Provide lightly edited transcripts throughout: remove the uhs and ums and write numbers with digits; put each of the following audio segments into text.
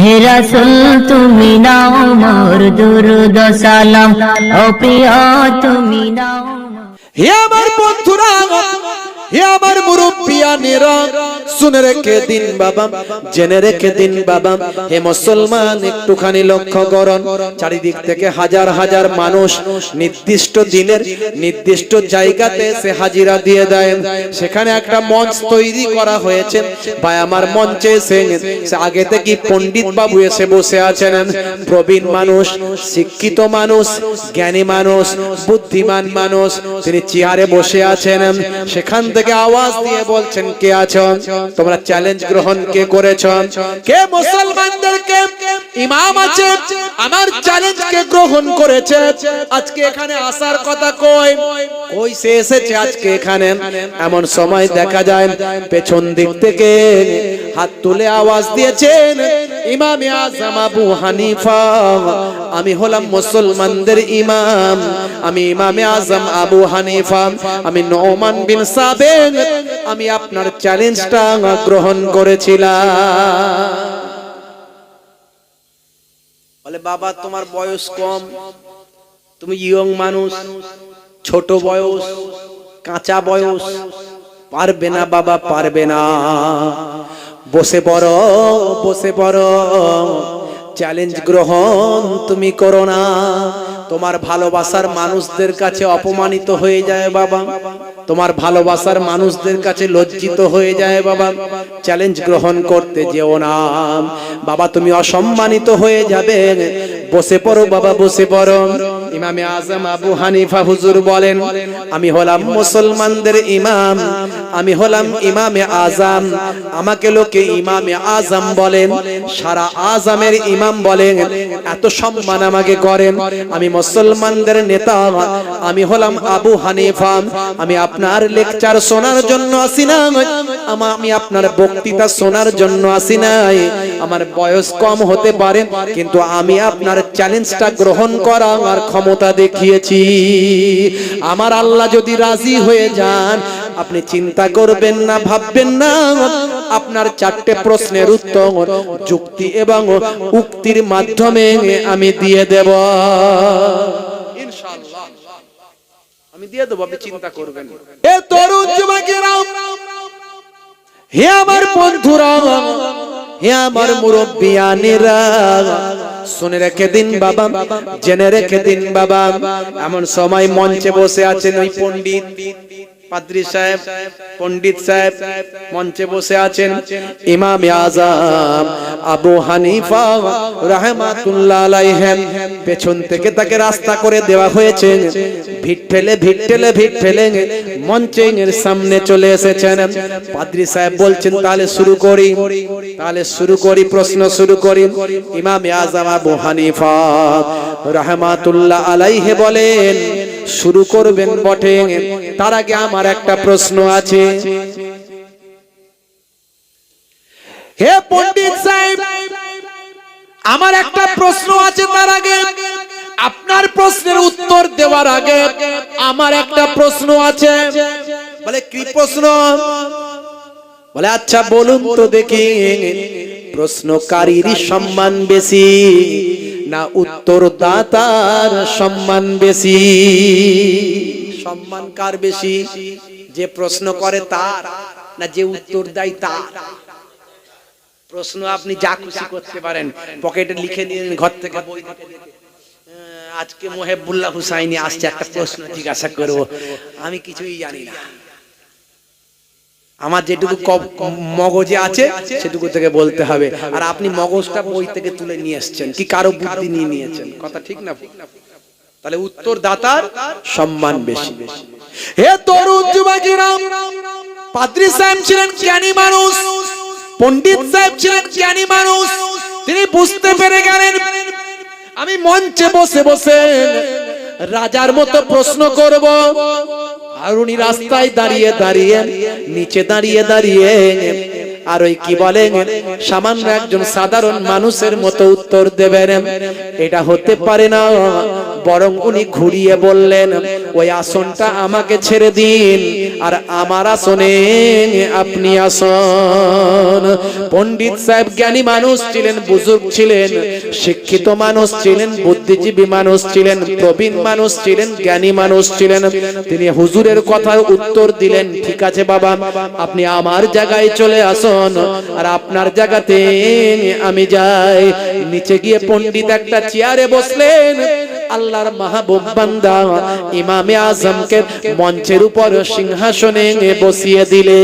হে রাসূল তুমি নাও মোর দুরূদ সালাম, ও প্রিয় তুমি নাও। হে আমার বন্ধুরা, হে আমার মুরব্বিয়ানেরা, শুনে রেখে দিন বাবা, জেনে রেখে দিন বাবা। হে মুসলমান, একটুখানি লক্ষ্য করুন, চারিদিক থেকে হাজার হাজার মানুষ নির্দিষ্ট দিনের নির্দিষ্ট জায়গাতে সে হাজিরা দিয়ে দেয়। সেখানে একটা মঞ্চ তৈরি করা হয়েছে। ভাই আমার মঞ্চে সে আগে থেকে পণ্ডিত বাবু এসে বসে আছেন। প্রবীণ মানুষ, শিক্ষিত মানুষ, জ্ঞানী মানুষ, বুদ্ধিমান মানুষ, তিনি চেয়ারে বসে আছেন। সেখান থেকে আওয়াজ দিয়ে বলছেন, কে আছো তোমরা? চ্যালেঞ্জ গ্রহণ কে করেছ? কে মুসলমানদেরকে ইমাম আছে আমার চ্যালেঞ্জকে গ্রহণ করেছে? আজকে এখানে আসার কথা কই কই সে এসেছে আজকে এখানে? এমন সময় দেখা যায় পেছন দিক থেকে হাত তুলে আওয়াজ দিয়েছেন, ইমামে আজম আবু হানিফা, আমি হলাম মুসলমানদের ইমাম, আমি ইমামে আজম আবু হানিফা, আমি নোমান বিন সাবেক, আমি আপনার চ্যালেঞ্জটা গ্রহণ করেছিলাম। বলে, বাবা তোমার বয়স কম, তুমি ইয়ং মানুষ, ছোট বয়স, কাঁচা বয়স, পারবে না বাবা, পারবে না। বসে পড়ো, বসে পড়ো, চ্যালেঞ্জ গ্রহণ তুমি করো না। তোমার ভালোবাসার মানুষদের কাছে অপমানিত হয়ে যায় বাবা, তোমার ভালোবাসার মানুষদের কাছে লজ্জিত হয়ে যায় বাবা। চ্যালেঞ্জ গ্রহণ করতে যেও না বাবা, তুমি অসম্মানিত হয়ে যাবে। বসে পড়ো বাবা, বসে পড়ো। ইমামে আজম আবু হানিফা হুজুর বলেন, আমি হলাম মুসলমানদের ইমাম, আমি হলাম ইমামে আজম, আমাকে লোকে ইমামে আজম বলেন, সারা আজমের ইমাম বলেন, এত সম্মান আমাকে করেন। আমি মুসলমানদের নেতা, আমি হলাম আবু হানিফা, আমি আপনার লেকচার শোনার জন্য আসি না, আমি আপনার বক্তৃতা শোনার জন্য আসি নাই। আমার বয়স কম হতে পারে, কিন্তু আমি আপনার চ্যালেঞ্জটা গ্রহণ করার ক্ষমতা দেখিয়েছি। আমার আল্লাহ যদি রাজি হয়ে যান, আপনি চিন্তা করবেন না, ভাববেন না, আপনার চারটে প্রশ্নের উত্তর যুক্তি এবং উক্তির মাধ্যমে আমি দিয়ে দেব ইনশাআল্লাহ, আমি দিয়ে দেব, আপনি চিন্তা করবেন। হে তরুণ যুবকেরা, হে আমার বন্ধুরা, হে আমার মুরব্বিয়ানেরা, শুনে রেখে দিন বাবা, জেনে রেখে দিন বাবা। এমন সময় মঞ্চে বসে আছেন ওই পণ্ডিত পাদ্রী সাহেব, পণ্ডিত সাহেব মঞ্চে বসে আছেন। ইমাম আজম আবু হানিফা রাহমাতুল্লাহ আলাইহি, পেছন থেকে তাকে রাস্তা করে দেওয়া হয়েছে। ভিড় ঠেলে ভিড় ঠেলে ভিড় ঠেলে মঞ্চের সামনে চলে এসেছেন। পাদ্রী সাহেব বলছেন, তাহলে শুরু করি, তাহলে শুরু করি, প্রশ্ন শুরু করি। ইমাম আজম আবু হানিফা রাহমাতুল্লাহ আলাইহি বলেন, শুরু করবেন বটে, তার আগে আমার একটা প্রশ্ন আছে। হে পণ্ডিত সাহেব, আমার একটা প্রশ্ন আছে, তার আগে আপনার প্রশ্নের উত্তর দেওয়ার আগে আমার একটা প্রশ্ন আছে। বলে, কি প্রশ্ন? বলে, আচ্ছা বলুন তো দেখি, প্রশ্নকারীর সম্মান বেশি না উত্তরদাতার সম্মান বেশি? সম্মান কার বেশি? যে প্রশ্ন করে তার, না যে উত্তর দেয় তার? প্রশ্ন আপনি যা খুশি করতে পারেন, পকেটে লিখে নিন, ঘর থেকে বই থেকে, আজকে মোহেবুল্লাহ হুসাইনি আসছে, একটা প্রশ্ন জিজ্ঞাসা করব, আমি কিছুই জানি না, আমার যেটুকু মগজে আছে সেটুকু থেকে বলতে হবে। আর আপনি মগজটা বই থেকে তুলে নিয়ে এসেছেন, কি কারো বুদ্ধি নিয়ে নিয়েছেন? কথা ঠিক না? তাহলে উত্তরদাতার সম্মান বেশি। হে তরুণ যুবকেরা, পাদ্রী সাহেব ছিলেন জ্ঞানী মানুষ, পণ্ডিত সাহেব ছিলেন জ্ঞানী মানুষ। তিনি বুঝতে পেরে গেলেন, আমি মঞ্চে বসে বসে রাজার মতো প্রশ্ন করব, আর উনি রাস্তায় দাঁড়িয়ে দাঁড়িয়ে, নিচে দাঁড়িয়ে দাঁড়িয়ে আর ওই কি বলেন, সামান্য একজন সাধারণ মানুষের মতো উত্তর দেবেন, এটা হতে পারে না। বরং উনি ঘুরিয়ে বললেন, ওই আসনটা আমাকে ছেড়ে দিন, আর আমার আসনে আপনি আসন। পণ্ডিত সাহেব জ্ঞানী মানুষ ছিলেন, বুজুর্গ ছিলেন, শিক্ষিত মানুষ ছিলেন, বুদ্ধিজীবী মানুষ ছিলেন, প্রবীণ মানুষ ছিলেন, জ্ঞানী মানুষ ছিলেন। তিনি হুজুরের কথার উত্তর দিলেন, ঠিক আছে বাবা, আপনি আমার জায়গায় চলে আসুন, আর আপনার জায়গাতে আমি যাই। নিচে গিয়ে পণ্ডিত একটা চেয়ারে বসলেন। আল্লাহর মাহবুব বান্দা ইমামে আজমকে মঞ্চের উপর সিংহাসনে বসিয়ে দিলে।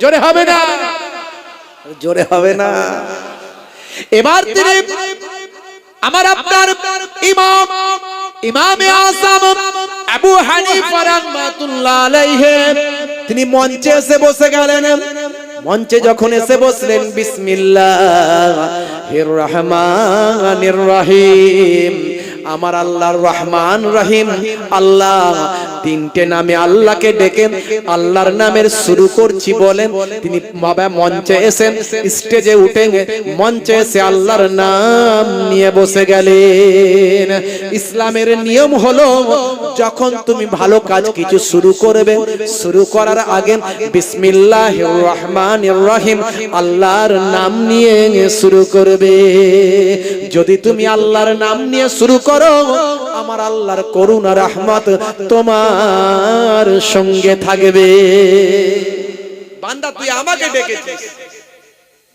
জোরে হবে না, জোরে হবে না। এবার তিনি আমার আপনার ইমাম, ইমামে আজম আবু হানিফা রাহমাতুল্লাহ আলাইহি, তিনি মঞ্চে এসে বসে গেলেন। মঞ্চে যখন এসে বসলেন, বিসমিল্লাহির রহমানির রহিম, আমার আল্লাহর রহমান রহিম আল্লাহ, তিনটে নামে আল্লাহকে ডেকে আল্লাহর নামের শুরু করছি বলেন তিনি বাবা মঞ্চে এসে, স্টেজে উঠে মঞ্চে এসে আল্লাহর নাম নিয়ে বসে গেলেন। ইসলামের নিয়ম হলো, যখন তুমি ভালো কাজ কিছু শুরু করবে, শুরু করার আগে বিসমিল্লাহির রহমানির রহিম আল্লাহর নাম নিয়ে শুরু করবে। যদি তুমি আল্লাহর নাম নিয়ে শুরু করো, আমার আল্লাহর করুণা রহমত তোমার সঙ্গে থাকবে। বান্দা তুই আমাকে ডেকেছিস,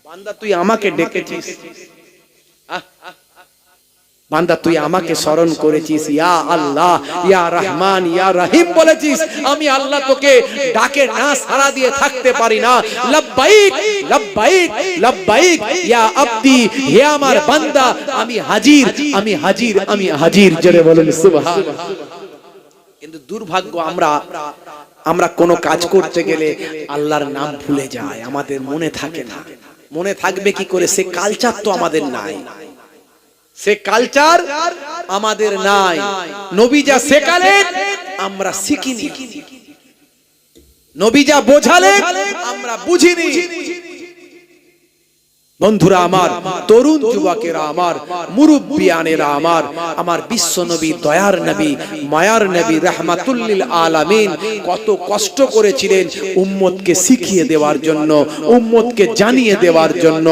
বান্দা তুই আমাকে ডেকেছিস, বান্দা তুই আমাকে স্মরণ করেছিস, ইয়া আল্লাহ ইয়া রহমান ইয়া রহিম বলেছিস। আমি আল্লাহ তোকে ডাকে না সাড়া দিয়ে থাকতে পারি না। লব্বাইক লব্বাইক লব্বাইক ইয়া আব্দি, হে আমার বান্দা, আমি হাজির, আমি হাজির, আমি হাজির। জোরে বলুন সুবহানাল্লাহ। কিন্তু দুর্ভাগ্য, আমরা কোনো কাজ করতে গেলে আল্লাহর নাম ভুলে যাই, আমাদের মনে থাকে না। মনে থাকবে কি করে? সে কালচার তো আমাদের নাই, সে কালচার আমাদের নাই। নবী যা শেখালেন আমরা শিখিনি, নবী যা বোঝালেন আমরা বুঝিনি। বন্ধুরা আমার, তরুণ যুবকেরা আমার, মুরব্বিয়ানেরা আমার, আমার বিশ্ব নবী, দয়ার নবী, মায়ার নবী, রাহমাতুল লিল আলামিন কত কষ্ট করেছিলেন উম্মতকে শিখিয়ে দেওয়ার জন্য, উম্মতকে জানিয়ে দেওয়ার জন্য।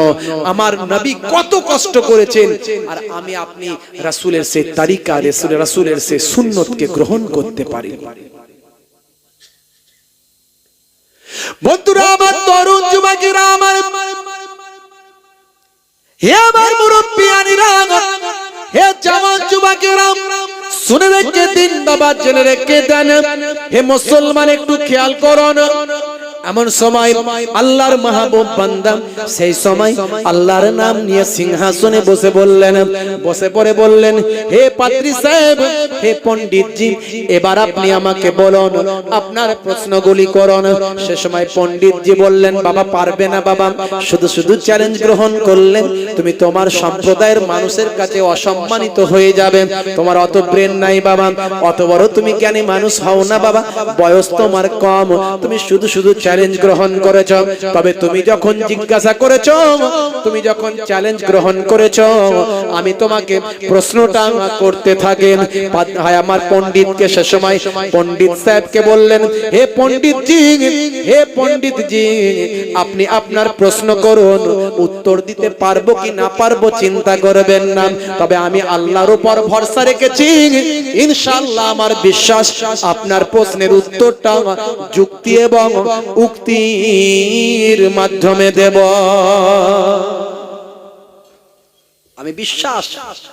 আমার নবী কত কষ্ট করেছেন, আর আমি আপনি রাসূলের সে তরিকা, রাসূলের সে সুন্নতকে গ্রহণ করতে পারি। বন্ধুরা আমার, তরুণ যুবকেরা আমার, হে আমার মুরব্বিয়ানেরা, হে জওয়ান যুবকেরা, শুনে রেখে দিন বাবা, জেনে রেখে দেন। হে মুসলমান, একটু খেয়াল করুন। এমন সময় আল্লাহর মাহবুব বান্দা সেই সময় আল্লাহর নাম নিয়ে সিংহাসনে বসে বললেন, বসে পড়ে বললেন, হে পাদ্রী সাহেব, হে পণ্ডিতজি, এবার আপনি আমাকে বলুন, আপনার প্রশ্নগুলি করুন। সে সময় পণ্ডিতজি বললেন, বাবা পারবে না বাবা, শুধু শুধু চ্যালেঞ্জ গ্রহণ করলেন তুমি তোমার সম্প্রদায়ের মানুষের কাছে অসম্মানিত হয়ে যাবে, তোমার অত ব্রেন নাই বাবা, অত বড় তুমি জ্ঞানী মানুষ হও না বাবা, বয়স তোমার কম, তুমি শুধু শুধু চ্যালেঞ্জ গ্রহণ করেছ। তবে তুমি যখন জিজ্ঞাসা করেছ, তুমি যখন চ্যালেঞ্জ গ্রহণ করেছ, আমি তোমাকে প্রশ্নটা করতে থাকেন। আমার পণ্ডিতকে সে সময় পণ্ডিত সাহেবকে বললেন, হে পণ্ডিতজি, হে পণ্ডিতজি, আপনি আপনার প্রশ্ন করুন, উত্তর দিতে পারবো কি না পারবো চিন্তা করবেন না, তবে আমি আল্লাহর উপর ভরসা রেখেছি, ইনশাআল্লাহ আমার বিশ্বাস আপনার প্রশ্নের উত্তরটা যুক্তি এবং উক্তির মাধ্যমে দেব। আমি বিশ্বাস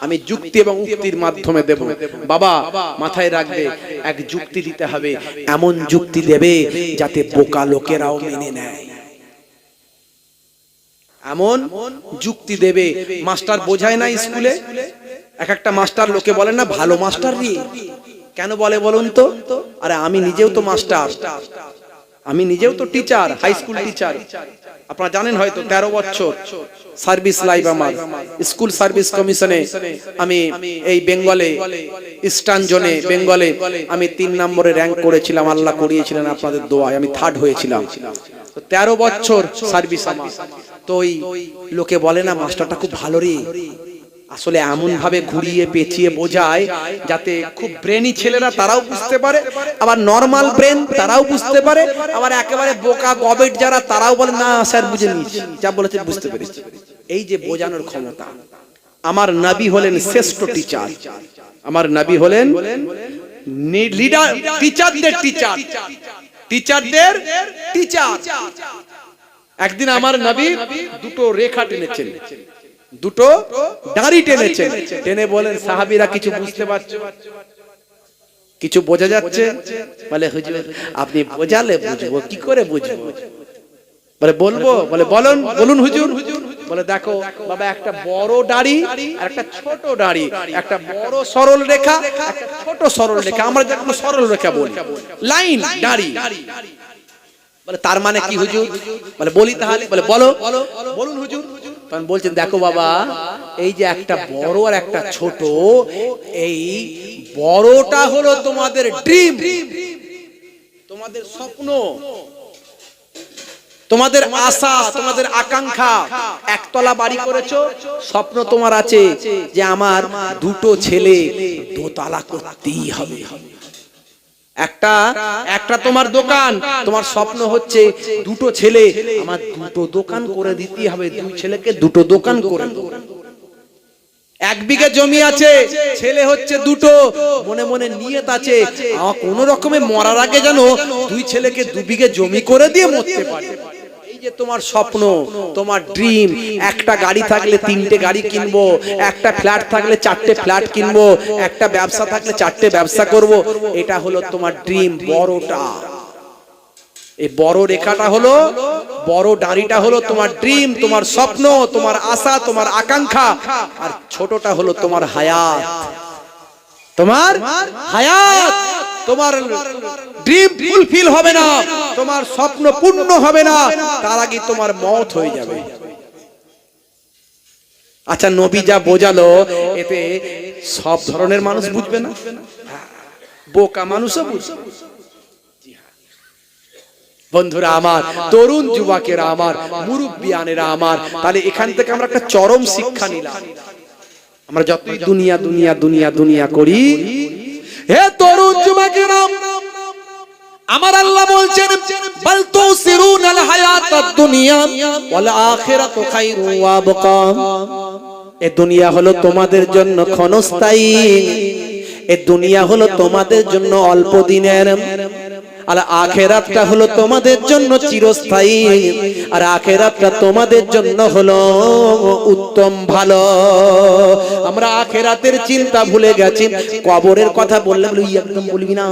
আমি যুক্তি এবং উক্তির মাধ্যমে দেব। বাবা মাথায় রাখবে, এক যুক্তি দিতে হবে, এমন যুক্তি দেবে যাতে বোকা লোকেরাও মেনে নেয়। এমন যুক্তি দেবে, মাস্টার বোঝায় না স্কুলে, এক একটা মাস্টার লোকে বলে না ভালো মাস্টার রে, কেন বলে বলুন তো? আরে আমি নিজেও তো মাস্টার, আমি নিজেও তো টিচার, হাই স্কুল টিচার। আপনারা জানেন হয়তো 13 বছর সার্ভিস লাইফ আমার। স্কুল সার্ভিস কমিশনে আমি এই বেঙ্গলে, ইস্টার্ন জোনে বেঙ্গলে আমি 3 নম্বরে র‍্যাঙ্ক করেছিলাম, আল্লাহ করিয়েছিলেন আপনাদের দোয়ায়, আমি 3rd হয়েছিলাম। 13 বছর সার্ভিস আমার। তো ওই লোকে বলে না মাস্টারটা খুব ভালো রে, আসলে এমন ভাবে ঘুরিয়ে পেঁচিয়ে বোঝায় যাতে খুব ব্রেনি ছেলেরা তারাও বুঝতে পারে, আবার নরমাল ব্রেন তারাও বুঝতে পারে, আবার একেবারে বোকা গবেট যারা তারাও বলে না স্যার বুঝে নিয়েছি, যা বলেছে বুঝতে পেরেছি। এই যে বোঝানোর ক্ষমতা, আমার নবী হলেন শ্রেষ্ঠ টিচার। আমার নবী হলেন লিডার, টিচারদের টিচার, টিচারদের টিচার। একদিন আমার নবী দুটো রেখা টেনেছেন, দুটো দাড়ি টেনেছেন, টেনে বলেন সাহাবীরা কিছু বুঝতে পারছো, কিছু বোঝা যাচ্ছে? বলে হুজুর আপনি বোঝালে বুঝবো, কি করে বুঝবো? বলে বলবো, বলে বলুন বলুন হুজুর। বলে দেখো বাবা, একটা বড় দাড়ি আর একটা ছোট দাড়ি, একটা বড় সরল রেখা একটা ছোট সরল রেখা, আমরা যখন সরল রেখা বলি লাইন দাড়ি। বলে তার মানে কি হুজুর? বলে বলি তাহলে। বলে বলো, বলুন হুজুর। তখন বলছেন দেখো বাবা, এই যে একটা বড় আর একটা ছোট, এই বড়টা হলো তোমাদের ড্রিম, তোমাদের স্বপ্ন, তোমাদের আশা, তোমাদের আকাঙ্ক্ষা। একতলা বাড়ি করেছো, স্বপ্ন তোমার আছে যে আমার দুটো ছেলে দোতলা করতেই হবে। একটা তোমার দোকান, তোমার স্বপ্ন হচ্ছে দুটো ছেলে আমার দুটো দোকান করে দিতে হবে, দুই ছেলেকে দুটো দোকান করে দেব। 1 বিঘা জমি আছে, ছেলে হচ্ছে দুটো, মনে মনে নিয়ত আছে আমার কোন রকমে মরার আগে যেন দুই ছেলেকে 2 বিঘা জমি করে দিয়ে মরতে পারে। এই যে তোমার স্বপ্ন, তোমার ড্রিম, একটা গাড়ি থাকলে 3টে গাড়ি কিনবো, একটা ফ্ল্যাট থাকলে 4টে ফ্ল্যাট কিনবো, একটা ব্যবসা থাকলে 4টে ব্যবসা করব, এটা হলো তোমার ড্রিম বড়টা। এই বড় রেখাটা হলো, বড় দাড়িটা হলো তোমার ড্রিম, তোমার স্বপ্ন, তোমার আশা, তোমার আকাঙ্ক্ষা। আর ছোটটা হলো তোমার হায়াত, তোমার হায়াত। তোমার ড্রিম ফুলফিল হবে না, তোমার স্বপ্ন পূর্ণ হবে না, তার আগে তোমার মওত হয়ে যাবে। আচ্ছা নবী যা বোঝালো এতে সব ধরনের মানুষ বুঝবে না, বোকা মানুষও বুঝবে। বন্ধুরা আমার, তরুণ যুবকেরা আমার, মুরব্বিয়ানেরা আমার, তাহলে এখান থেকে আমরা একটা চরম শিক্ষা নিলাম। আমরা যত দুনিয়া দুনিয়া দুনিয়া দুনিয়া করি, হে তরুণ যুবকেরা, আমার আল্লাহ বলছেন বাল তুসিরুনাল হায়াতাদ দুনিয়া ওয়াল আখিরাতু খায়রুন ওয়া আবকা। এই দুনিয়া হলো তোমাদের জন্য ক্ষণস্থায়ী, এই দুনিয়া হলো তোমাদের জন্য অল্প দিনের, আর আখিরাতটা হলো তোমাদের জন্য চিরস্থায়ী, আর আখিরাতটা তোমাদের জন্য হলো উত্তম ভালো। আমরা আখিরাতের চিন্তা ভুলে গেছি, কবরের কথা বললে একদম বলবি না,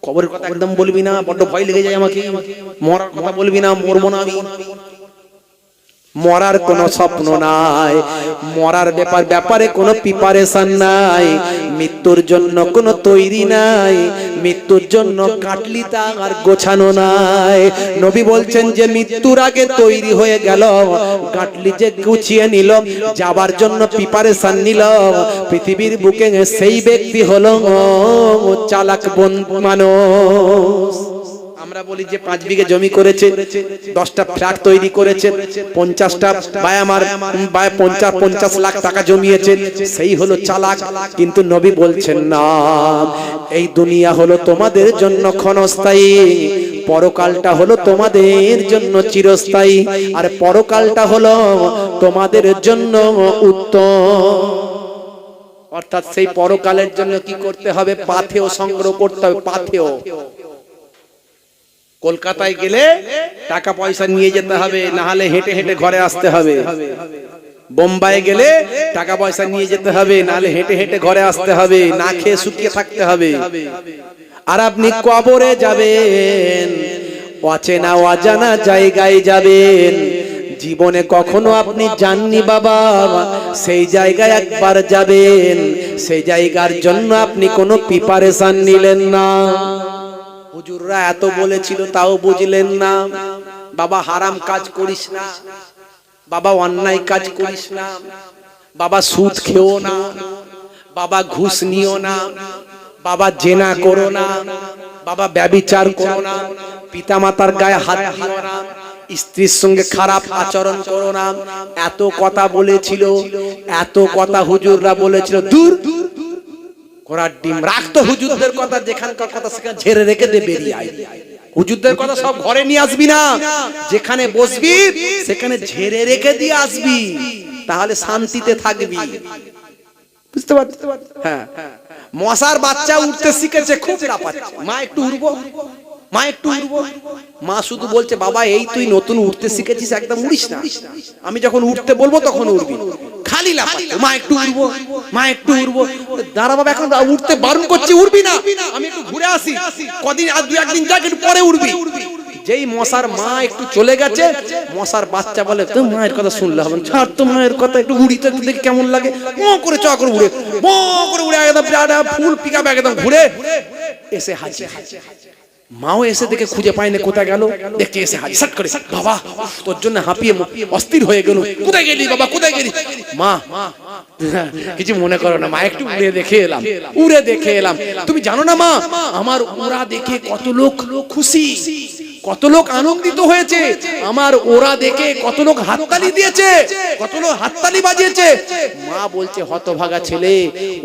কবরের কথা একদম বলবি না, বড্ড ভয় লেগে যায় আমাকে, মরার কথা বলবি না, মরবো না আমি। মরার কোনো স্বপ্ন নাই, মরার ব্যাপারে কোনো প্রিপারেশন নাই, মৃত্যুর জন্য কোনো তৈরি নাই, মৃত্যুর জন্য কাটলিতা আর গোছানো নাই। নবী বলছেন যে মৃত্যুর আগে তৈরি হয়ে গেল, কাটলি যে গুছিয়ে নিল, যাবার জন্য প্রিপারেশন নিল, পৃথিবীর বুকে সেই ব্যক্তি হলো চালাক মানুষ। আমরা বলি যে 5 বিঘা জমি করেছে, 10টা ফ্ল্যাট তৈরি করেছে, 50টা আমার 50 লাখ টাকা জমিয়েছে, সেই হলো চালাক। কিন্তু নবী বলছেন না, এই দুনিয়া হলো তোমাদের জন্য ক্ষণস্থায়ী, পরকালটা হলো তোমাদের জন্য চিরস্থায়ী, আর পরকালটা হলো তোমাদের জন্য উত্তম। অর্থাৎ সেই পরকালের জন্য কি করতে হবে? পাথেয় সংগ্রহ করতে হবে, পাথেয়। কলকাতায় গেলে টাকা পয়সা নিয়ে যেতে হবে, না হলে হেঁটে হেঁটে ঘরে আসতে হবে। বোম্বাই গেলে টাকা পয়সা নিয়ে যেতে হবে, না হলে হেঁটে হেঁটে ঘরে আসতে হবে, না খেয়ে শুকিয়ে থাকতে হবে। আর আপনি কবরে যাবেন, অচেনা অজানা জায়গায় যাবেন, জীবনে কখনো আপনি জাননি বাবা, সেই জায়গায় একবার যাবেন, সেই জায়গার জন্য আপনি কোনো প্রিপারেশন নিলেন না। হুজুররা এত বলেছিল তাও বুঝলেন না। বাবা হারাম কাজ করিস না, বাবা অন্যায় কাজ করিস না, বাবা সুদ খেও না, বাবা ঘুষ নিও না, বাবা জেনা করো না, বাবা ব্যভিচার করো না, পিতামাতার গায়ে হাত দিও না, স্ত্রীর সঙ্গে খারাপ আচরণ করো না। এত কথা বলেছিল, এত কথা হুজুররা বলেছিল। দূর ঘোড়ার ডিম রাখতো হুজুরদের কথা, যেখানকার কথা সেখানে ঝেড়ে রেখে দে, বেরিয়ে আয়। হুজুরদের কথা সব ঘরে নিয়ে আসবি না, যেখানে বসবি সেখানে ঝেড়ে রেখে দিয়ে আসবি, তাহলে শান্তিতে থাকবি। বুঝতে পারছিস? হ্যাঁ, মশার বাচ্চা উঠতে শিখেছে, খুব লাফাচ্ছে, মা একটু উড়বো, মা একটু উড়বো। মা শুধু বলছে বাবা এই তুই নতুন উঠতে শিখেছিস, একদম উড়িস না, আমি যখন উঠতে বলবো তখন উড়বি। খালি লাফাচ্ছে, মা একটু উড়বো, মা একটু উড়বো। দাঁড়া বাবা, এখন উঠতে বারণ করছি, উড়বি না, আমি একটু ঘুরে আসি, কদিন আর 2-1 দিন যাক, একটু পরে উড়বি। যেই মশার মা একটু চলে গেছে, মশার বাচ্চা বলে তো মায়ের কথা শুনলে হবে, ছাড় তো মায়ের কথা, একটু উড়ি তো দেখি কেমন লাগে। ম করে চ করে উড়ে, ম করে উড়ে একদম ফুল পিকআপ একদম ঘুরে এসে হাজির। মাও এসে দেখে খুঁজে পায় না, কোথায় গেল, দেখে এসে হাজির সাট করে, বাবা তোর জন্য হাঁপিয়ে অস্থির হয়ে গেল, কোথায় গেলি বাবা, কোথায় গেলি? মা কিছু মনে করো না মা, একটু উড়ে দেখে এলাম, উড়ে দেখে এলাম। তুমি জানো না মা, আমার ওরা দেখে কত লোক খুশি, কত লোক আনন্দিত হয়েছে, আমার ওরা দেখে কত লোক হাততালি দিয়েছে, কত লোক হাততালি বাজিয়েছে। মা বলছে হতভাগা ছেলে,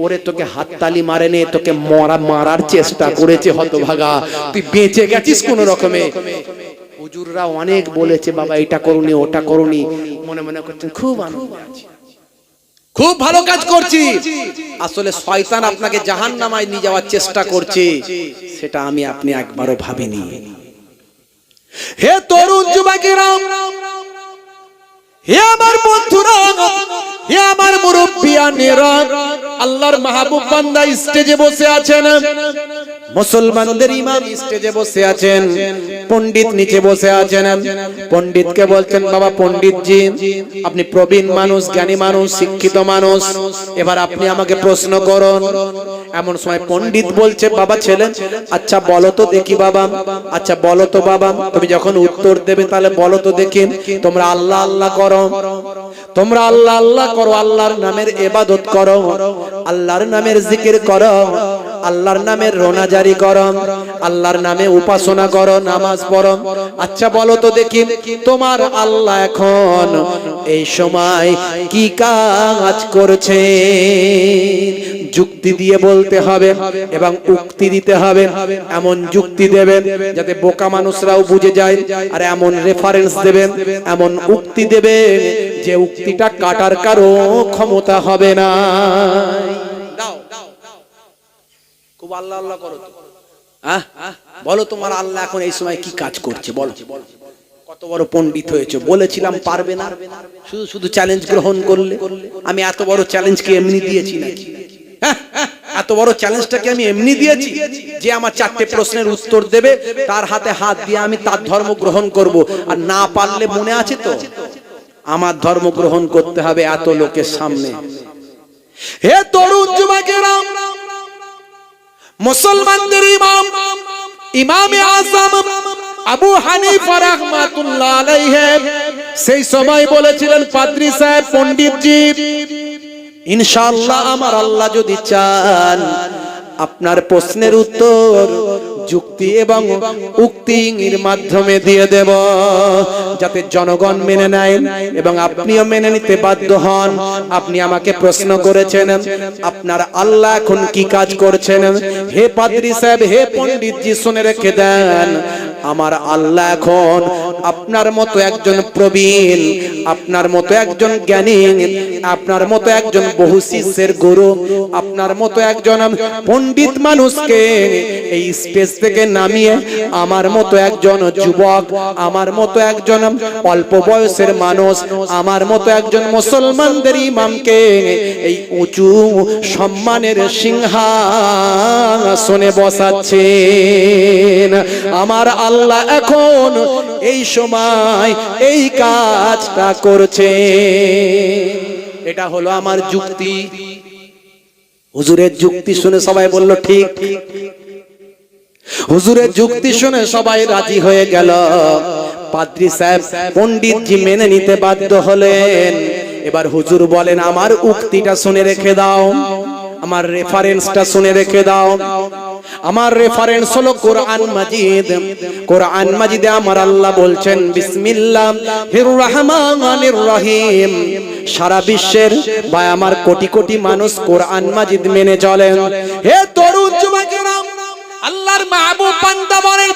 ওরে তোকে হাততালি মারেনি, তোকে মারার চেষ্টা করেছে হতভাগা, তুই বেঁচে গেছিস কোন রকমে। হুজুররা অনেক বলেছে বাবা এটা করুনি ওটা করুনি, মনে মনে করছেন খুব আনন্দ আছে, খুব ভালো কাজ করছি। আসলে শয়তান আপনাকে জাহান্নামায় নিয়ে যাওয়ার চেষ্টা করছে, সেটা আমি আপনি একবারও ভাবিনি। হে তরুণ যুবকেরা, হে আমার বন্ধুরা, হে আমার মুরব্বিয়ানেরা, আল্লাহর মাহবুব বান্দা স্টেজে বসে আছেন, মুসলমানদের ইমাম স্টেজে বসে আছেন, পণ্ডিত নিচে বসে আছেন। পণ্ডিতকে বলছেন বাবা পণ্ডিতজি, আপনি প্রবীণ মানুষ, জ্ঞানী মানুষ, শিক্ষিত মানুষ, এবার আপনি আমাকে প্রশ্ন করুন। এমন সময় পণ্ডিত বলছে বাবা ছেলে, আচ্ছা বলো তো দেখি বাবা, আচ্ছা বলো তো বাবা, তুমি যখন উত্তর দেবে তাহলে বলো তো দেখি, তোমরা আল্লাহ আল্লাহ করো, তোমরা আল্লাহ আল্লাহ করো, আল্লাহর নামের ইবাদত করো, আল্লাহর নামের জিকির করো, আল্লাহর নামের রোনাজারি করো, আল্লাহর নামে উপাসনা করো, নামাজ পড়ো। আচ্ছা বলো তো দেখি তোমার আল্লাহ এখন এই সময় কি কাজ করছে? যুক্তি দিয়ে বলতে হবে এবং উক্তি দিতে হবে, এমন যুক্তি দেবেন যাতে বোকা মানুষরাও বুঝে যায়, আর এমন রেফারেন্স দেবেন, এমন উক্তি দেবে যে উক্তিটা কাটার কারো ক্ষমতা হবে না। খুব আল্লাহ আল্লাহ করো তো, বলো তোমার আল্লাহ এখন এই সময় কি কাজ করছে বলো। কত বড় পণ্ডিত হয়েছে, বলেছিলাম পারবে না, শুধু শুধু চ্যালেঞ্জ গ্রহণ করলে। আমি এত বড় চ্যালেঞ্জকে এমনি দিয়েছি নাকি? এত বড় চ্যালেঞ্জটাকে আমি এমনি দিয়েছি যে আমার 4টে প্রশ্নের উত্তর দেবে, তার হাতে হাত দিয়ে আমি তার ধর্ম গ্রহণ করব, আর না পারলে মনে আছে তো আমার ধর্ম গ্রহণ করতে হবে এত লোকের সামনে। হে তরুণ যুবকেরা, মুসলমানদের ইমাম ইমামে আযম আবু হানিফা রাহমাতুল্লাহ আলাইহি সেই সময় বলেছিলেন, পাদ্রী সাহেব, পণ্ডিতজি, ইনশাআল্লাহ আমার আল্লাহ যদি চান আপনার প্রশ্নের উত্তর যুক্তি এবং উক্তির মাধ্যমে দিয়ে দেব, যাতে জনগণ মেনে নেয় এবং আপনিও মেনে নিতে বাধ্য হন। আপনি আমাকে প্রশ্ন করেছেন আপনার আল্লাহ এখন কি কাজ করছেন। হে পাদ্রী সাহেব, হে পণ্ডিতজি, শুনে রেখে দেন, আমার আল্লাহ এখন আপনার মতো একজন প্রবীণ, আপনার মতো একজন জ্ঞানী, আপনার মতো একজন বহু শিষ্যের গুরু, আপনার মতো একজন পণ্ডিত মানুষকে এই স্পেস থেকে নামিয়ে আমার মতো একজন যুবক, আমার মতো একজন অল্প বয়সের মানুষ, আমার মতো একজন মুসলমানদের ইমামকে এই উঁচু সম্মানের সিংহাসনে বসাচ্ছেন। আমার আল্লাহ এখন এই সময় এই কাজটা করছে। এটা হলো আমার যুক্তি। হুজুরের যুক্তি শুনে সবাই বলল ঠিক। হুজুরের যুক্তি শুনে সবাই রাজি হয়ে গেল। পাদ্রী সাহেব, পণ্ডিতজি মেনে নিতে বাধ্য হলেন। এবার হুজুর বলেন, আমার উক্তিটা শুনে রেখে দাও, আমার রেফারেন্সটা শুনে রেখে দাও। আমার রেফারেন্স হলো কোরআন মাজিদ। কোরআন মাজিদে আমার আল্লাহ বলছেন বিসমিল্লাহির রহমানির রহিম। সারা বিশ্বের বা আমার কোটি কোটি মানুষ কোরআন মাজিদ মেনে চলেন। হে তরুণ যুবকেরা, আল্লাহর মাহবুব বান্দা বলেন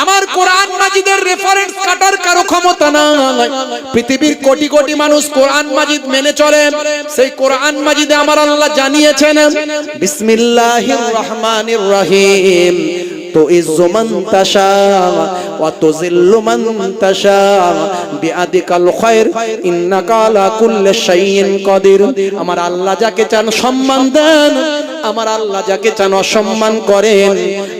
আমার কোরআন মাজিদের রেফারেন্স কাটার কারো ক্ষমতা নাই। পৃথিবীর কোটি কোটি মানুষ কোরআন মাজিদ মেনে চলেন। সেই কোরআন মাজিদে আমার আল্লাহ জানিয়েছেন বিসমিল্লাহির রহমানির রহিম। তুইজ্জু মান তাশা ওয়া তুযিল্লু মান তাশা বিয়াদিকাল খায়র ইন্নাকা আলা কুল্লি শাইইন কাদির। আমার আল্লাহ যাকে চান সম্মান দেন, আমার আল্লাহ যাকে চান অসম্মান করেন।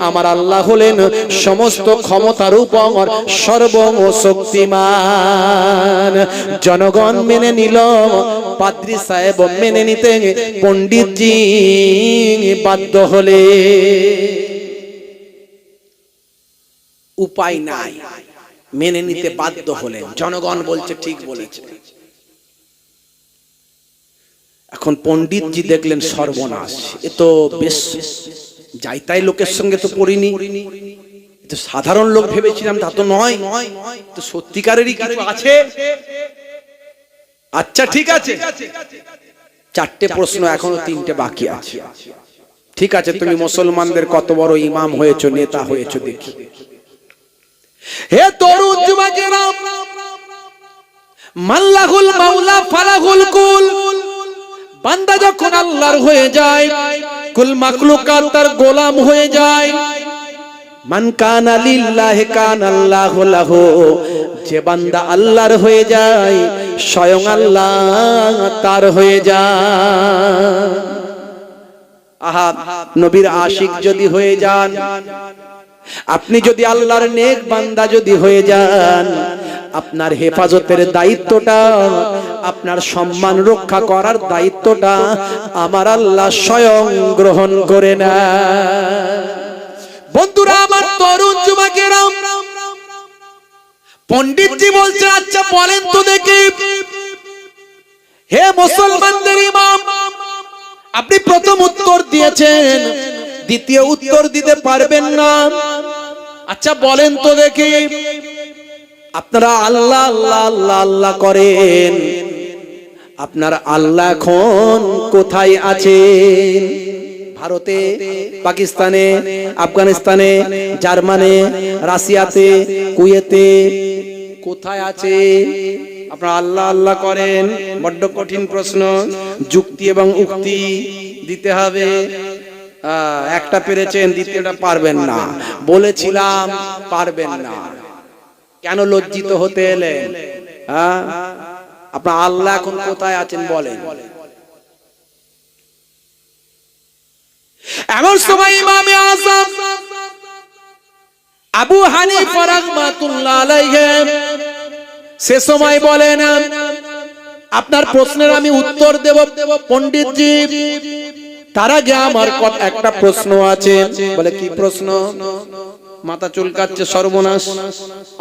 আমার আল্লাহ হলেন সমস্ত ক্ষমতার উপর সর্বশক্তিমান। জনগণ মেনে নিল, পাদ্রী সাহেব মেনে নিতে পণ্ডিতজি বাধ্য হলে উপায় নাই, মেনে নিতে বাধ্য হলেন। জনগণ বলছে ঠিক বলেছে। এখন পণ্ডিতজি দেখলেন সর্বনাশ, এ তো বেশ যাই তাই লোকের সঙ্গে তো পড়িনি, তো সাধারণ লোক ভেবেছিলাম, তা তো নয়, তো সত্যিকারেরই কিছু আছে। আচ্ছা ঠিক আছে, চারটে প্রশ্ন, এখনো তিনটে বাকি আছে। ঠিক আছে, তুমি মুসলমানদের কত বড় ইমাম হয়েছো, নেতা হয়েছো দেখি। হে তরুণ যুবকেরা, মাল্লাহুল মাওলা ফালাহুল কুল। বান্দা যখন আল্লাহর হয়ে যায়, কুল মাখলুকাত তার গোলাম হয়ে যায়। মান কানা লিল্লাহি কানা আল্লাহু লাহু। যে বান্দা আল্লাহর হয়ে যায়, স্বয়ং আল্লাহ তার হয়ে যায়। আহা, নবীর আশিক যদি হয়ে যান, আপনি যদি আল্লাহর নেক বান্দা যদি হয়ে যান, আপনার হেফাজতের দায়িত্বটা, আপনার সম্মান রক্ষা করার দায়িত্বটা আমার আল্লাহ স্বয়ং গ্রহণ করে না। বন্ধুরা আমার, তরুণ যুবকেরা, পণ্ডিতজি বলছেন আচ্ছা বলেন তো দেখি, হে মুসলমানদের ইমাম, আপনি প্রথম উত্তর দিয়েছেন, দ্বিতীয় উত্তর দিতে পারবেন না। আচ্ছা বলেন তো দেখি, আপনারা আল্লাহ আল্লাহ আল্লাহ আল্লাহ করেন, আপনার আল্লাহ এখন কোথায় আছেন? ভারতে, পাকিস্তানে, আফগানিস্তানে, জার্মানে, রাশিয়াতে, কুয়েতে, কোথায় আছে? আপনারা আল্লাহ আল্লাহ করেন। বড্ড কঠিন প্রশ্ন, যুক্তি এবং উক্তি দিতে হবে। একটা পেরেছেন, দ্বিতীয়টা পারবেন না। বলেছিলাম পারবেন না, কেন লজ্জিত হতে এলেন? আপনার আল্লাহ এখন কোথায় আছেন বলেন। এমন সময় ইমামে আযম আবু হানিফা রাহমাতুল্লাহ আলাইহি সে সময় বলেন, আপনার প্রশ্নের আমি উত্তর দেব পণ্ডিতজি, তার আগে আমার একটা প্রশ্ন আছে। বলে কি প্রশ্ন? মাথা চুলকাচ্ছে, সর্বনাশ,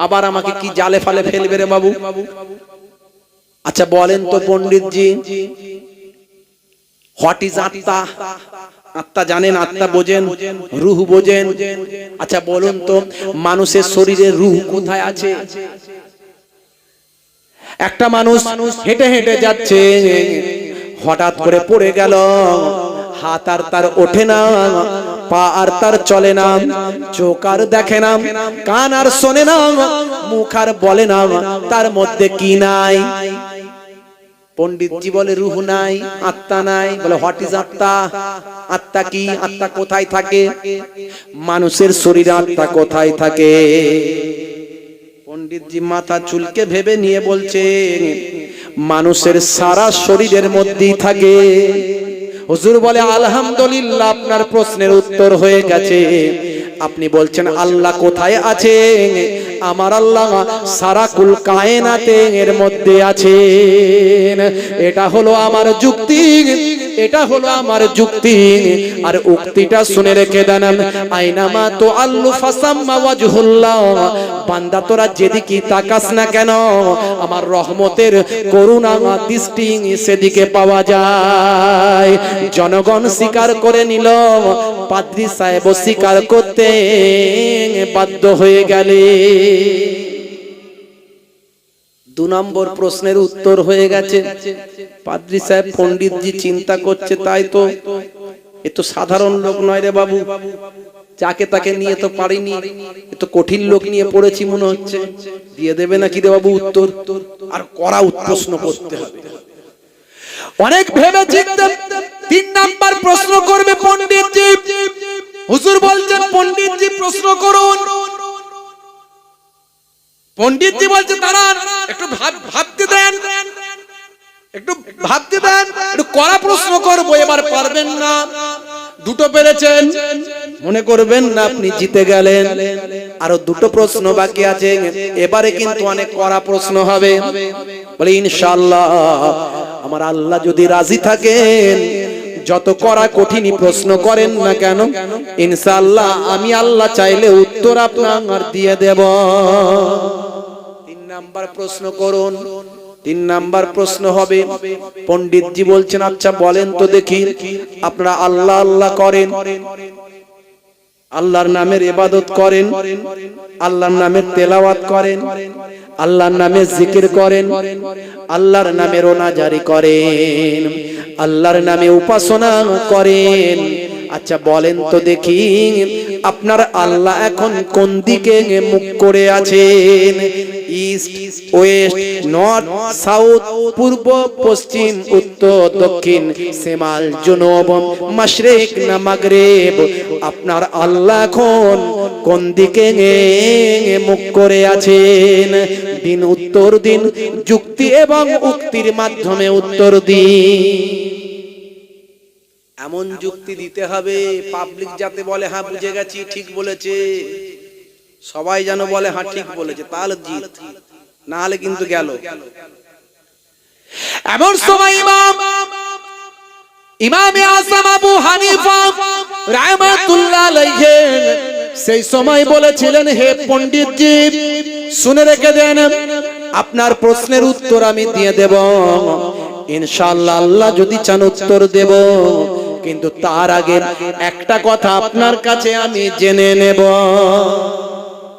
আবার আমাকে কি জালে ফালে ফেলবে রে বাবু। আচ্ছা বলেন তো পণ্ডিতজি, হোয়াট ইজ আত্মা? আত্মা জানেন, আত্মা বোঝেন, রূহ বোঝেন। আচ্ছা বলুন তো, মানুষের শরীরে রূহ কোথায় আছে? একটা মানুষ হেঁটে হেঁটে যাচ্ছে, হঠাৎ করে পড়ে গেল, হাত আর তার ওঠে না, পা আর তার চলে না, চোখ আর দেখে না, কান আর শোনে না, মুখ আর বলে না, তার মধ্যে কি নাই? পণ্ডিতজি বলে রূহ নাই, আত্মা নাই। বলে হোয়াট ইজ আত্মা? আত্মা কি? আত্মা কোথায় থাকে? মানুষের শরীরে আত্মা কোথায় থাকে? পণ্ডিতজি মাথা চুলকে ভেবে নিয়ে বলছে, মানুষের সারা শরীরের মধ্যেই থাকে। হুজুর বলে আলহামদুলিল্লাহ, আপনার প্রশ্নের উত্তর হয়ে গেছে। আপনি বলছেন আল্লাহ কোথায় আছে? আমার আল্লাহ সারা কুল কায়নাতের মধ্যে আছেন। এটা হলো আমার যুক্তি, এটা হলো আমার যুক্তি আর উক্তিটা শুনে রেখে দেন আইনামা তো আল্লু ফাসাম্মা ওয়াজহুল্লাহ বান্দা তোরা যেদিকে তাকাস না কেন আমার রহমতের করুণা দৃষ্টি সেদিকে পাওয়া যায় জনগণ স্বীকার করে নিল পাদ্রী সাহেব স্বীকার করতে বাধ্য হয়ে গেলে 2 নম্বর প্রশ্নের উত্তর হয়ে গেছে পাদ্রী সাহেব পণ্ডিতজি চিন্তা করছে তাই তো এ তো সাধারণ লোক নয় রে বাবু যাকে তাকে নিয়ে তো পারিনি এ তো কঠিন লোক নিয়ে পড়েছি মনে হচ্ছে দিয়ে দেবে নাকি রে বাবু উত্তর আর কড়া প্রশ্ন করতে হবে অনেক ভেবে চিন্তে 3 নাম্বার প্রশ্ন করবে পণ্ডিতজি হুজুর বলছেন পণ্ডিতজি প্রশ্ন করুন পণ্ডিতজি বলছে দাঁড়ান একটু ভাবতে দেন একটু কড়া প্রশ্ন করবো এবার পারবেন না দুটো পেরেছেন মনে করবেন না আপনি জিতে গেলেন আরো 2টো প্রশ্ন বাকি আছে এবারে কিন্তু অনেক কড়া প্রশ্ন হবে বলে ইনশাআল্লাহ আমার আল্লাহ যদি রাজি থাকেন যত কড়া কঠিনই প্রশ্ন করেন না কেন ইনশাআল্লাহ আমি আল্লাহ চাইলে উত্তর আপনার দিয়ে দেব 3 নাম্বার প্রশ্ন করুন 3 নাম্বার প্রশ্ন হবে পণ্ডিতজি বলছেন আচ্ছা বলেন তো দেখি আপনারা আল্লাহ আল্লাহ করেন আল্লাহর নামের ইবাদত করেন আল্লাহর নামের তেলাওয়াত করেন আল্লাহর নামে জিকির করেন আল্লাহর নামে রোনাজারি করেন আল্লাহর নামে উপাসনা করেন আচ্ছা বলেন তো দেখি আপনার আল্লাহ এখন কোন দিকে মুখ করে আছেন ইস্ট ওয়েস্ট নর্থ সাউথ পূর্ব পশ্চিম উত্তর দক্ষিণ শিমাল জুনুব মাশরিক না মাগরিব আপনার আল্লাহ এখন কোন দিকে মুখ করে আছেন দিন উত্তর দিন যুক্তি এবং উক্তির মাধ্যমে উত্তর দিন এমন যুক্তি দিতে হবে পাবলিক যাতে বলে হ্যাঁ বুঝে গেছি ঠিক বলেছে সবাই যেন বলে হ্যাঁ ঠিক বলেছে তাহলে জিত না হলে কিন্তু গেল এমন সময় ইমাম আযম আবু হানিফা রাহমাতুল্লাহ আলাইহি সেই সময় বলেছিলেন হে পণ্ডিতজি শুনে রেখে দেন আপনার প্রশ্নের উত্তর আমি দিয়ে দেব ইনশাআল্লাহ আল্লাহ যদি চান উত্তর দেব কিন্তু তার আগে একটা কথা আপনার কাছে আমি জেনে নেব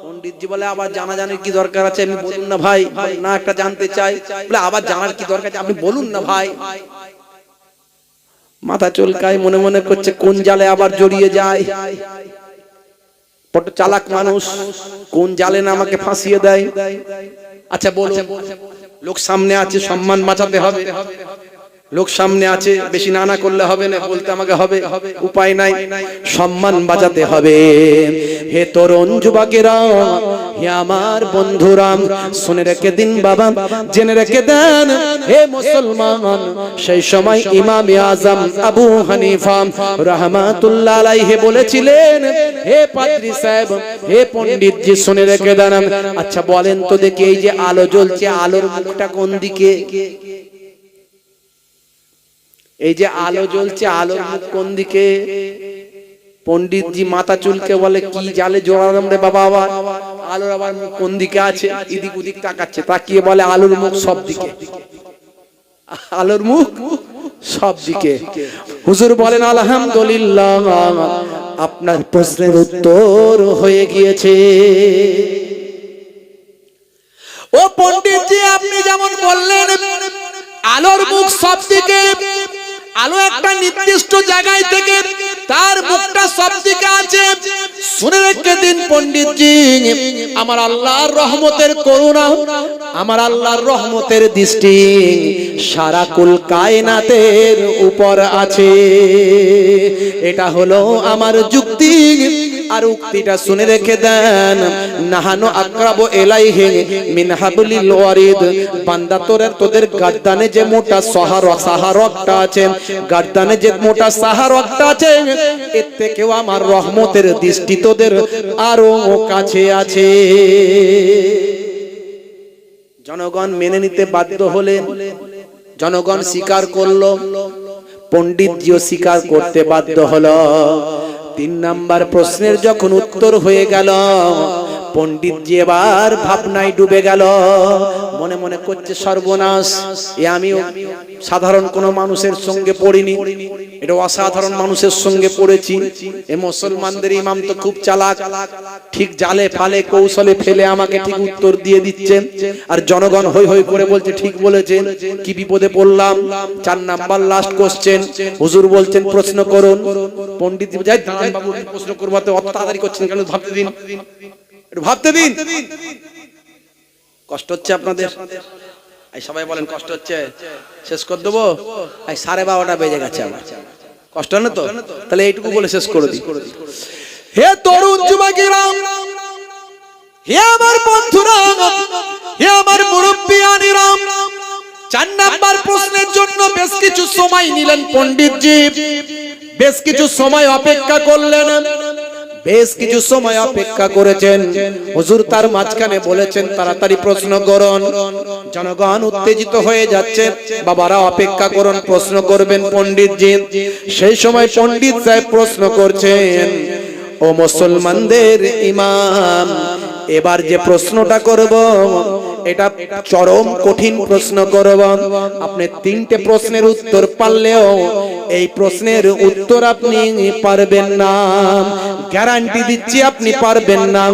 পণ্ডিতজি বলে আবার জানার কি দরকার আছে আমি বলুন না ভাই না একটা জানতে চাই বলে আবার জানার কি দরকার আছে আপনি বলুন না ভাই মাথা চুলকায় মনে মনে করছে কোন জালে আবার জড়িয়ে যায় বড় চালাক মানুষ কোন জালে না আমাকে ফাঁসিয়ে দেয় আচ্ছা বলুন লোক সামনে আছে সম্মান বাঁচাতে হবে লোক সামনে আছে বেশি নানা করলে হবে না বলতে আমাকে হবে উপায় নাই সম্মান বাঁচাতে হবে হে তরুণ যুবকেরা হে আমার বন্ধুরা শুনে রেখে দিন বাবা জেনে রেখে দেন হে মুসলমান সেই সময় ইমাম আযম আবু হানিফা রাহমাতুল্লাহ আলাইহি বলেছিলেন হে পাদ্রী সাহেব হে পণ্ডিতজি শুনে রেখে দেন আচ্ছা বলেন তো দেখি এই যে আলো জ্বলছে আলোর মুখটা কোন দিকে এই যে আলো জ্বলছে আলোর মুখ কোন দিকে পণ্ডিতজি মাথা চুলকে বলে কি জালে জড়ালাম রে বাবা আবার আলোর আবার মুখ কোন দিকে আছে এদিক ওদিক তাকাচ্ছে তাকিয়ে বলে আলোর মুখ সব দিকে আলোর মুখ সব দিকে হুজুর বলেন আলহামদুলিল্লাহ আপনার প্রশ্নের উত্তর হয়ে গিয়েছে ও পণ্ডিতজি আপনি যেমন বললেন আলোর মুখ সব দিকে আলো একটা নির্দিষ্ট জায়গায় থেকে তার মুখটা সব দিকে আছে শুনে রেখে দিন পণ্ডিতজি আমার আল্লাহর রহমতের করুণা আমার আল্লাহর রহমতের দৃষ্টি সারা কুল কায়নাতের উপর আছে এটা হলো আমার যুক্তি আর উক্তিটা শুনে রেখে দেন নাহানু আকরাবু ইলাইহি মিন হাবলিল ওয়ারিদ বান্দা তোদের গর্দানে যে মোটা সাহারকটা আছে গর্দানে যে মোটা সাহারকটা আছে এর থেকেও আমার রহমতের দৃষ্টি তোদের আরো কাছে আছে জনগণ মেনে নিতে বাধ্য হলেন জনগণ স্বীকার করলো পণ্ডিতজিও স্বীকার করতে বাধ্য হলো। 3 নাম্বার প্রশ্নের যখন উত্তর হয়ে গেল, পণ্ডিতজি এবার ভাবনায় ডুবে গেল। মনে মনে করছে সর্বনাশ, এ আমিও সাধারণ কোন মানুষের সঙ্গে পড়িনি, এটা অসাধারণ মানুষের সঙ্গে পড়েছি। এ মুসলমানদের ইমাম তো খুব চালাক, ঠিক জালে ফালে কৌশলে ফেলে আমাকে ঠিক উত্তর দিয়ে দিচ্ছে, আর জনগণ হই হই করে বলছে ঠিক বলেছেন। কি বিপদে পড়লাম। 4 নাম্বার লাস্ট কোশ্চেন, হুজুর বলছেন প্রশ্ন করুন। পণ্ডিত যাই দাঁড়ান বাবু, প্রশ্ন করবো, অত তাড়াতাড়ি করছেন কেন, ভাবতে দিন, একটু ভাবতে দিন। কষ্ট হচ্ছে আপনাদের? এই সবাই বলেন কষ্ট হচ্ছে? শেষ করে দেবো? এই 12:30 বেজে গেছে আমার, কষ্ট হয় না তো? তাহলে এইটুকু বলে শেষ করে দিই। হে তরুণ যুবকেরা, হে আমার বন্ধুরা, হে আমার মুরব্বিয়ানেরা, 4 নাম্বার প্রশ্নের জন্য বেশ কিছু সময় নিলেন পণ্ডিতজি। বেশ কিছু সময় অপেক্ষা করলেন, বেশ কিছু সময় অপেক্ষা করেছেন। হুজুর তার মাঝখানে বলেছেন তাড়াতাড়ি প্রশ্ন করুন। জনগণ উত্তেজিত হয়ে যাচ্ছে, বাবারা অপেক্ষা করুন, প্রশ্ন করবেন পণ্ডিতজি। সেই সময় পণ্ডিত সাহেব প্রশ্ন করছেন, ও মুসলমানদের ইমাম, এবার যে প্রশ্নটা করব এটা চরম কঠিন প্রশ্ন করব। আপনি 3টে প্রশ্নের উত্তর পারলেও এই প্রশ্নের উত্তর আপনি পারবেন না, গ্যারান্টি দিচ্ছি আপনি পারবেন না।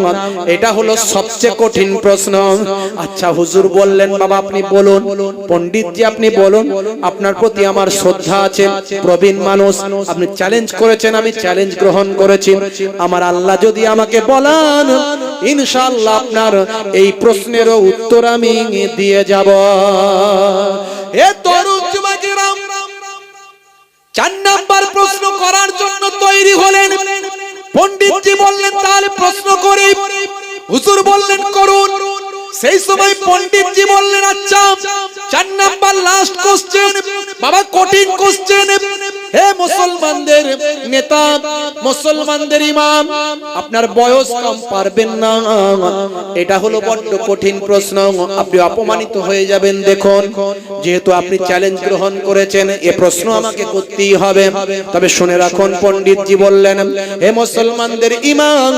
এটা হলো সবচেয়ে কঠিন প্রশ্ন। আচ্ছা হুজুর বললেন, বাবা আপনি বলুন। পণ্ডিতজি আপনি বলুন, আপনার প্রতি আমার শ্রদ্ধা আছে, প্রবীণ মানুষ, আপনি চ্যালেঞ্জ করেছেন, আমি চ্যালেঞ্জ গ্রহণ করেছি। আমার আল্লাহ যদি আমাকে বলেন, ইনশাআল্লাহ আপনার এই প্রশ্নেরও উত্তর আমি দিয়ে যাব। এ তরুণ যুবকেরা, 4 নাম্বার প্রশ্ন করার জন্য তৈরি হলেন। পণ্ডিতজি বললেন তাহলে প্রশ্ন করি। হুজুর বললেন করুন। সেই সময় পণ্ডিতজি বললেন আচ্ছা 4 নাম্বার লাস্ট কোশ্চেন, বাবা কঠিন কোশ্চেন। হে মুসলমানদের নেতা, মুসলমানদের ইমাম, আপনার বয়স কম, পারবেন না, এটা হলো বড্ড কঠিন প্রশ্ন, আপনি অপমানিত হয়ে যাবেন। দেখুন যেহেতু আপনি চ্যালেঞ্জ গ্রহণ করেছেন, এ প্রশ্ন আমাকে করতেই হবে। তবে শুনে রাখুন, পণ্ডিতজি বললেন, হে মুসলমানদের ইমাম,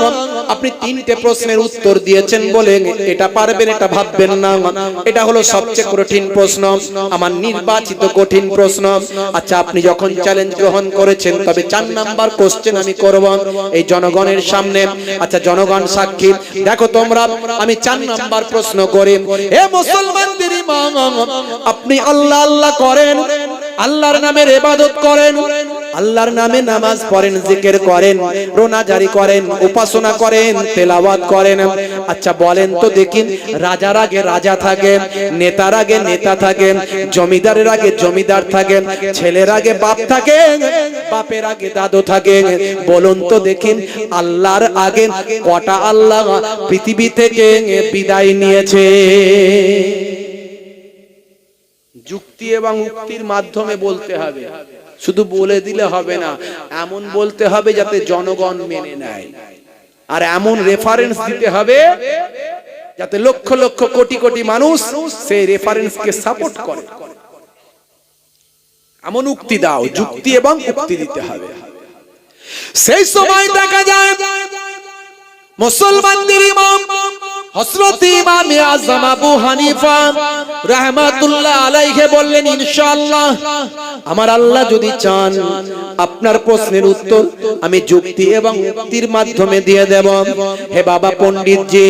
আপনি 3টে প্রশ্নের উত্তর দিয়েছেন বলে এটা পারবেন এটা ভাববেন না, এটা হলো সবচেয়ে কঠিন প্রশ্ন, আমার নির্বাচিত কঠিন প্রশ্ন। আচ্ছা আপনি যখন চ্যালেঞ্জ গ্রহণ করেছেন, তবে 4 নাম্বার কোশ্চেন আমি করব এই জনগণের সামনে। আচ্ছা জনগণ সাক্ষী, দেখো তোমরা, আমি 4 নাম্বার প্রশ্ন করি। হে মুসলমানদের ইমাম, আপনি আল্লাহ আল্লাহ করেন, আল্লাহর নামের ইবাদত করেন, আল্লাহর নামে নামাজ পড়েন, জিকির করেন, রোনাজারি করেন, উপাসনা করেন, তেলাওয়াত করেন। আচ্ছা বলেন তো দেখি, রাজার আগে রাজা থাকে, নেতার আগে নেতা থাকে, জমিদারের আগে জমিদার থাকে, ছেলের আগে বাপ থাকে, বাপের আগে দাদু থাকে। বলুন তো দেখি, আল্লাহর আগে কটা আল্লাহ পৃথিবী থেকে বিদায় নিয়েছে? যুক্তি এবং উক্তির মাধ্যমে বলতে হবে, শুধু বলে দিলে হবে না, এমন বলতে হবে যাতে জনগণ মেনে নেয়, আর এমন রেফারেন্স দিতে হবে যাতে লক্ষ লক্ষ কোটি কোটি মানুষ সেই রেফারেন্সকে সাপোর্ট করে। এমন উক্তি দাও, যুক্তি এবং উক্তি দিতে হবে। সেই সময় দেখা যায় মুসলমানদের ইমাম হযরত ইমাম আযম আবু হানিফা রাহমাতুল্লাহ আলাইহি বললেন, ইনশাআল্লাহ আমার আল্লাহ যদি চান আপনার প্রশ্নের উত্তর আমি যুক্তি এবং উক্তির মাধ্যমে দিয়ে দেব। হে বাবা পণ্ডিতজি,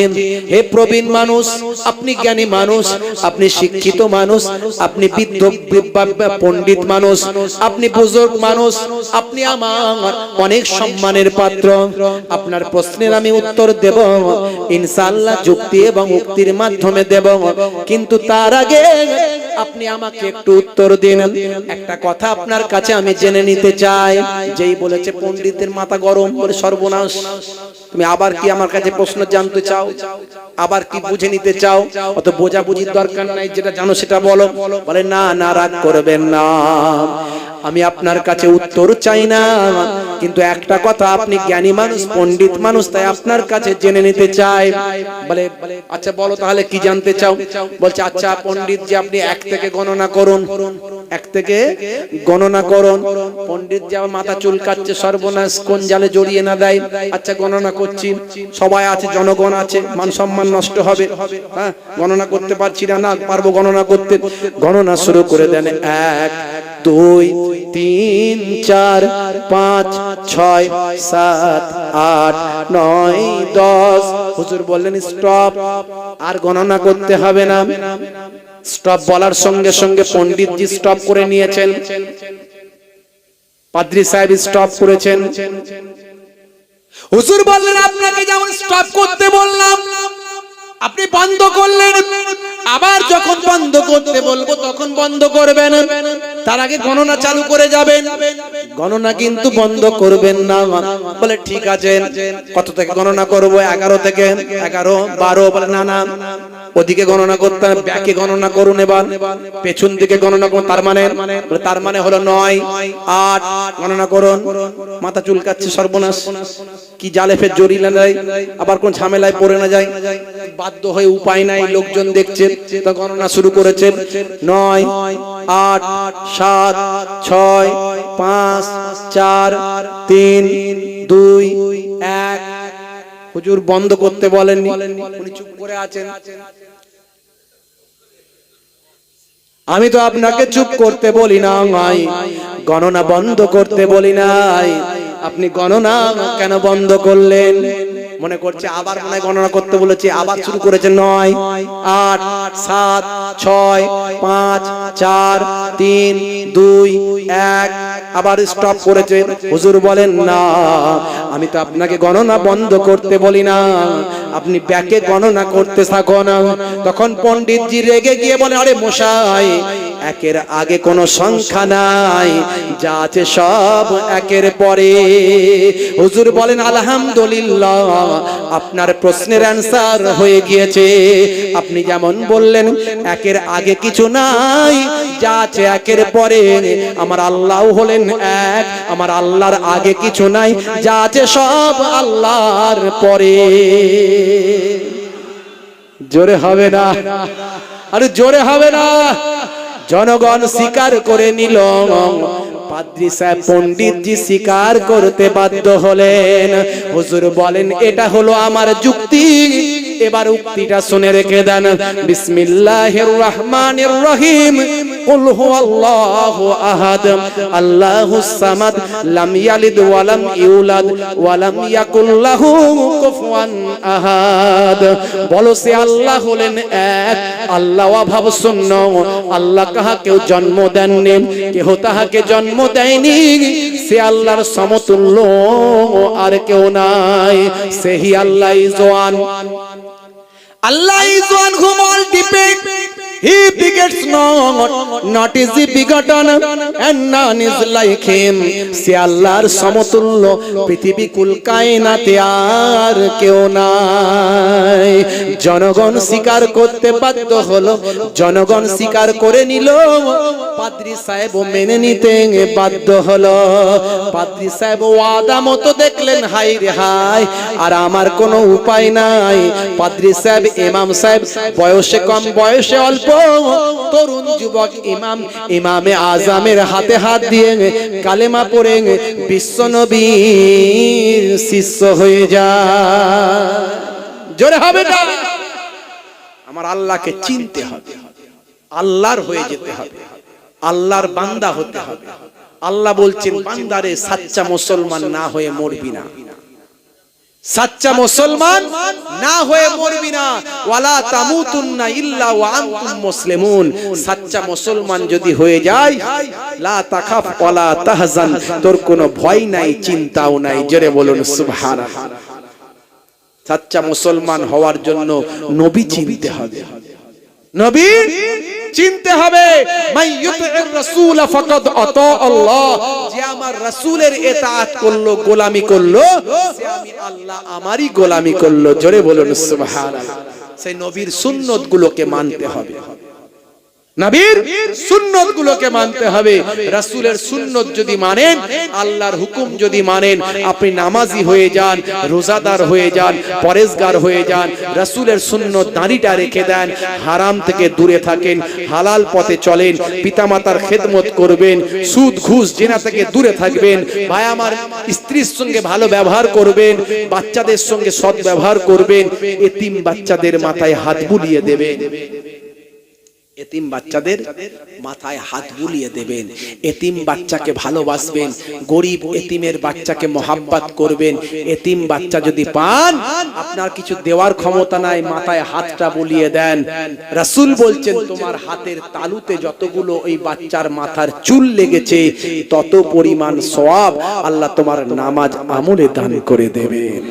হে প্রবীণ মানুষ, আপনি জ্ঞানী মানুষ, আপনি শিক্ষিত মানুষ, আপনি বিদ্ধ পণ্ডিত মানুষ, আপনি বুজুর্গ মানুষ, আপনি আমার অনেক সম্মানের পাত্র। আপনার প্রশ্নের আমি উত্তর দেব ইনশাআল্লাহ যুক্তি এবং উক্তির মাধ্যমে দেব, কিন্তু তার আগে আপনি আমাকে একটু উত্তর দিন। একটা কথা আপনার কাছে আমি জেনে নিতে চাই। যেই বলেছে পণ্ডিতের মাথা গরম করে, সর্বনাশ, তুমি আবার কি আমার কাছে প্রশ্ন জানতে চাও, আবার কি বুঝে নিতে চাও? অত বোঝাবুঝির দরকার নাই, যেটা জানো সেটা বলো। বলে না না, রাগ করবেন না, আমি আপনার কাছে উত্তর চাই না, কিন্তু একটা কথা, আপনি জ্ঞানী মানুষ, পণ্ডিত মানুষ, তাই আপনার কাছে জেনে নিতে চাই। বলে আচ্ছা বলো তাহলে কি জানতে চাও? বলছে আচ্ছা পণ্ডিত জি, আপনি 1 থেকে গণনা করুন, 1 থেকে গণনা করুন। পণ্ডিত জি আমার মাথা চুলকাচ্ছে, সর্বনাশ, কোন জালে জড়িয়ে না দেয়। আচ্ছা গণনা করছি, সবাই আছে, জনগণ আছে, মান সম্মান নষ্ট হবে, হ্যাঁ গণনা করতে পারছি না, না পারবো গণনা করতে। গণনা শুরু করে দেন, 1 2 3 4 5 6 7 8 9 10। হুজুর বললেন স্টপ, আর গণনা করতে হবে না। স্টপ বলার সঙ্গে সঙ্গে পণ্ডিতজি স্টপ করে নিয়েছেন, পাদ্রী সাহেব স্টপ করেছেন। হুজুর বললেন আপনাকে যেমন স্টপ করতে বললাম আপনি বন্ধ করলেন, আবার যখন বন্ধ করতে বলবো তখন বন্ধ করবেন, তার আগে গণনা চালু করে যাবেন, গণনা কিন্তু বন্ধ করবেন না। বলে ঠিক আছে, কত থেকে গণনা করব? 11 থেকে 11 12। বলে না না, ওদিকে গণনা করতে হবে, ব্যাকে গণনা করুন, এবার পেছন দিকে গণনা করুন। তার মানে হলো 9 8 গণনা করুন। মাথা চুলকাচ্ছে, সর্বনাশ, কি জালে ফের জড়িয়ে না যায়, আবার কোন ঝামেলায় পড়ে না যায়, বাধ্য হয়ে উপায় নাই, লোকজন দেখছে, তা গণনা শুরু করেছেন। 9 8 7 6 5 4 3 2 1। হুজুর বন্ধ করতে বলেননি, উনি চুপ করে আছেন। আমি তো আপনাকে চুপ করতে বলি নাই, গণনা বন্ধ করতে বলি নাই, আপনি গণনা কেন বন্ধ করলেন? মনে করছে আবার মনে গণনা করতে বলেছি, আবার শুরু করেছে 9 8 7 6 5 4 3 2 1, আবার স্টপ করেছে। হুজুর বলেন না, আমি তো আপনাকে গণনা বন্ধ করতে বলি না, আপনি ব্যাকে গণনা করতে থাকুন। তখন পণ্ডিতজি রেগে গিয়ে বলে, আরে মশাই, 1-এর আগে কোনো সংখ্যা নাই, যা আছে সব 1-এর পরে। হুজুর বলেন আলহামদুলিল্লাহ, আপনার প্রশ্নের অ্যানসার হয়ে গিয়েছে। আপনি যেমন বললেন 1-এর আগে কিছু নাই, যা আছে 1-এর পরে। আমার আল্লাহ হলেন 1, আমার আল্লাহর আগে কিছু নাই, যা আছে সব আল্লাহর পরে। জোরে হবে না? আরে জোরে হবে না? জনগণ স্বীকার করে নিল, পাদ্রী সাহেব পণ্ডিতজি স্বীকার করতে বাধ্য হলেন। হুজুর বলেন এটা হলো আমার যুক্তি, এবার উক্তিটা শুনে রেখে দেন। বিসমিল্লাহির রহমানির রহিম। কুল হুয়াল্লাহু আহাদ আল্লাহুস সামাদ লাম ইয়ালিদ ওয়া লাম ইউলাদ ওয়া লাম ইয়াকুল লাহু কুফুয়ান আহাদ। বলো সে আল্লাহ হলেন এক, আল্লাহ অভাব শূন্য, আল্লাহ কাহাকেও জন্ম দেননি, কেহ তাহাকে জন্ম দেয়নি, সে আল্লাহর সমতুল্য আর কেউ নাই। সেহি Allah is one. Allah is one whom all depend. He begets not is he begotten, and none is like him. সে আল্লাহর সমতুল্য পৃথিবী কুল কায়নাতে আর কেউ নাই। জনগণ স্বীকার করতে বাধ্য হলো, জনগণ স্বীকার করে নিল, পাদ্রী সাহেব মেনে নিতে বাধ্য হলো। পাদ্রী সাহেব ওয়াদা মতো দেখলেন, হাই রে হাই, আর আমার কোনো উপায় নাই। পাদ্রী সাহেব, ইমাম সাহেব বয়সে কম, বয়সে অল্প, তরুণ যুবক ইমাম, ইমামে আজমের হাতে হাত দিয়ে কালেমা পড়ে বিশ্ব নবীর শিষ্য হয়ে যায়। জোরে হবে না? আমার আল্লাহকে চিনতে হবে, আল্লাহর হয়ে যেতে হবে, আল্লাহর বান্দা হতে হবে। আল্লাহ বলছেন, বান্দারে সাচ্চা মুসলমান না হয়ে মরবি না, সাচ্চা মুসলমান না হয়ে মরবি না। ওয়ালা তামুতুন্না ইল্লা ওয়া আনতুম মুসলিমুন। সাচ্চা মুসলমান যদি হয়ে যায়, লা তাখাফ ওয়ালা তাহজান, তোর কোনো ভয় নাই, চিন্তাও নাই। জোরে বলুন সুবহানাল্লাহ। সাচ্চা মুসলমান হওয়ার জন্য নবী চিনতে হবে, নবী চিনতে হবে। মাইয়ুতির রাসূল ফাকাদ আতা আল্লাহ, যে আমার রাসূলের ইতাআত করলো, গোলামি করলো, সে আমি আল্লাহ আমারই গোলামি করলো। জোরে বলুন সুবহানাল্লাহ। সেই নবীর সুন্নাত গুলোকে মানতে হবে। নবীর সুন্নত গুলোকে মানতে হবে। রাসূলের সুন্নত যদি মানেন, আল্লাহর হুকুম যদি মানেন, আপনি নামাজি হয়ে যান, রোজাদার হয়ে যান, পরেজগার হয়ে যান, রাসূলের সুন্নত দাঁড়িটা রেখে দেন, হারাম থেকে দূরে থাকেন, হালাল পথে চলেন, পিতামাতার খেদমত করবেন, সুদ ঘুষ জেনা থেকে দূরে থাকবেন, ভাই আমার স্ত্রীর সঙ্গে ভালো ব্যবহার করবেন, বাচ্চাদের সঙ্গে সৎ ব্যবহার করবেন, এতিম বাচ্চাদের মাথায় হাত বুলিয়ে দেবেন, এতিম বাচ্চাদের মাথায় হাত বুলিয়ে দেবেন, এতিম বাচ্চাকে ভালোবাসবেন, গরিব এতিমের বাচ্চাকে মহাব্বত করবেন। এতিম বাচ্চা যদি পান, আপনার কিছু দেওয়ার ক্ষমতা নাই, মাথায় হাতটা বুলিয়ে দেন। রাসূল বলছেন, তোমার হাতের তালুতে যতগুলো ওই বাচ্চার মাথার চুল লেগেছে, তত পরিমাণ সওয়াব আল্লাহ তোমার নামাজ আমলে দান করে দেবেন।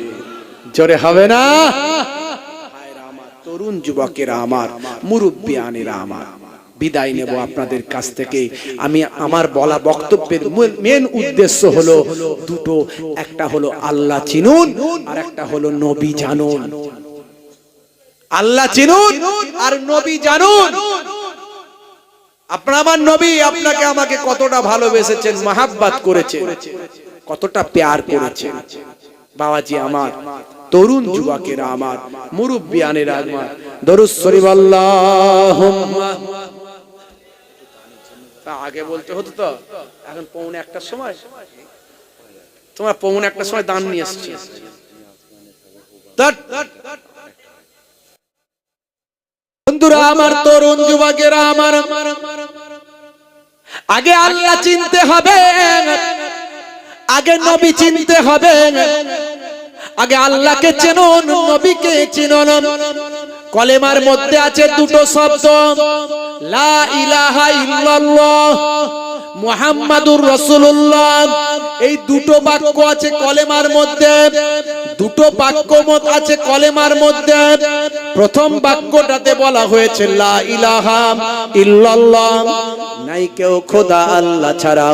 জোরে হবে না? তরুণ যুবকেরা আমার, মুরব্বিয়ানেরা আমার, বিদায় নেব আপনাদের কাছ থেকে। আমি আমার বলা বক্তব্যের মেন উদ্দেশ্য হলো দুটো, একটা হলো আল্লাহ চিনুন, আর একটা হলো নবী জানুন। আল্লাহ চিনুন আর নবী জানুন। আপনার আমার নবী আপনাকে আমাকে কতটা ভালোবেসেছেন, মহাব্বত করেছেন, কতটা প্যার করেছেন। বাবাজি আমার, তরুণ যুবকেরা আমার, মুরব্বিয়ানেরা আমার, দরুদ শরীফ আল্লাহুম্মা। তা আগে বলতে হতো তো, এখন 1:45 সময়, তোমার 1:45 সময় দান নিয়ে এসেছি। বন্ধুরা আমার, তরুণ যুবকেরা আমার, আগে আল্লাহ চিনতে হবে, আগে নবী চিনতে হবে। আগে আল্লাহকে চিনুন, নবীকে চিনুন। কলেমার মধ্যে আছে দুটো শব্দ, লা ইলাহা ইল্লাল্লাহ, মুহাম্মাদুর রাসূলুল্লাহ। এই দুটো বাক্য আছে কলেমার মধ্যে, দুটো বাক্য মত আছে কলেমার মধ্যে। প্রথম বাক্যটাতে বলা হয়েছে লা ইলাহা ইল্লাল্লাহ, নাই কেউ খোদা আল্লাহ ছাড়া,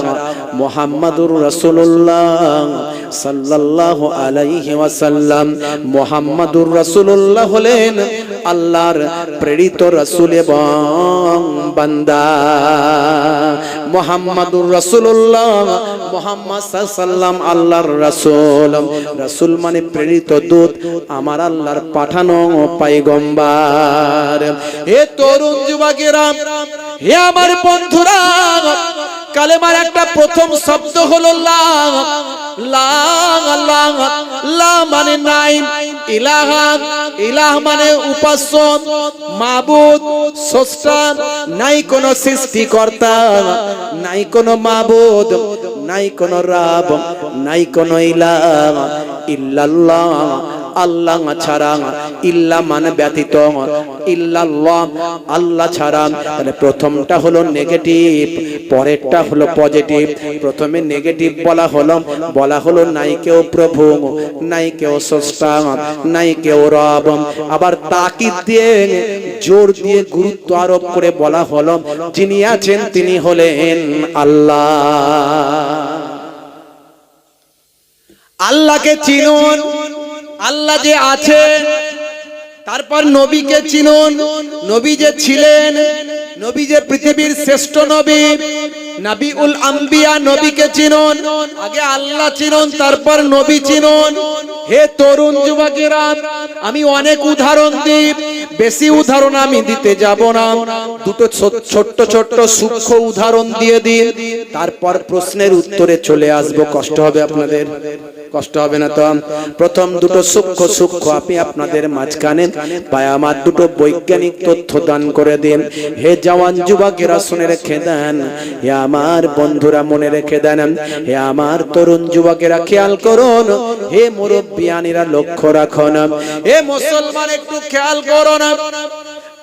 মুহাম্মাদুর রাসূলুল্লাহ সাল্লাল্লাহু আলাইহি ওয়াসাল্লাম। মুহাম্মাদুর রাসূলুল্লাহ হলেন আল্লাহর প্রেরিত রাসূল এবং বান্দা। মুহাম্মাদুর রাসূলুল্লাহ, মুহাম্মদ সাল্লাল্লাহু আলাইহি ওয়াসাল্লাম আল্লাহর রাসূল। রাসূল মানে প্রেরিত দূত, আমার আল্লাহর পাঠানো পয়গম্বর। হে তরুণ যুবকেরা, হে আমার বন্ধুরা, কালেমার একটা প্রথম শব্দ হলো লা। লা লা লা মানে নাই, ইলাহা, ইলাহ মানে উপাস্য, মাবুদ, স্রষ্টা, নাই কোনো সৃষ্টিকর্তা, নাই কোনো মাবুদ, নাই কোনো রব, নাই কোনো ইলাহ, ইল্লাল্লাহ, আল্লাহ ছাড়া। ইল্লা মানে ব্যতীত, ইল্লাল্লাহ আল্লাহ ছাড়া। তাহলে প্রথমটা হলো নেগেটিভ, পরেরটা হলো পজিটিভ। প্রথমে নেগেটিভ বলা হলো নাই কেউ প্রভু, নাই কেউ স্রষ্টা, নাই কেউ রব। আবার তাকিদ দিয়ে, জোর দিয়ে, গুরুত্ব আরোপ করে বলা হলো যিনি আছেন তিনি হলেন আল্লাহ। আল্লাহকে চিনুন, আল্লাহ যে আছেন। তারপর নবীকে চিনুন, নবী যে ছিলেন, নবী যে পৃথিবীর শ্রেষ্ঠ নবী, নবিউল আম্বিয়া, নবীকে চিনুন। আগে আল্লাহ চিনুন, তারপর নবী চিনুন। হে তরুণ যুবকেরা, আমি অনেক উদাহরণ দিই, বেশি উদাহরণ আমি দিতে যাব না, দুটো ছোট্ট ছোট্ট সূক্ষ্ম উদাহরণ দিয়ে দিন, তারপর প্রশ্নের উত্তরে চলে আসবো। কষ্ট হবে আপনাদের? কষ্ট হবে না তো? প্রথম দুটো সূক্ষ্ম আমি আপনাদের মাঝখানে পায় আমার দুটো বৈজ্ঞানিক তথ্য দান করে দিন। হে জওয়ান যুবকেরা শুনে রেখে দেন, হে আমার বন্ধুরা মনে রেখে দেন, হে আমার তরুণ যুবকেরা খেয়াল করুন, হে মুরব্বিয়ানেরা লক্ষ্য রাখুন, হে মুসলমান একটু খেয়াল করুন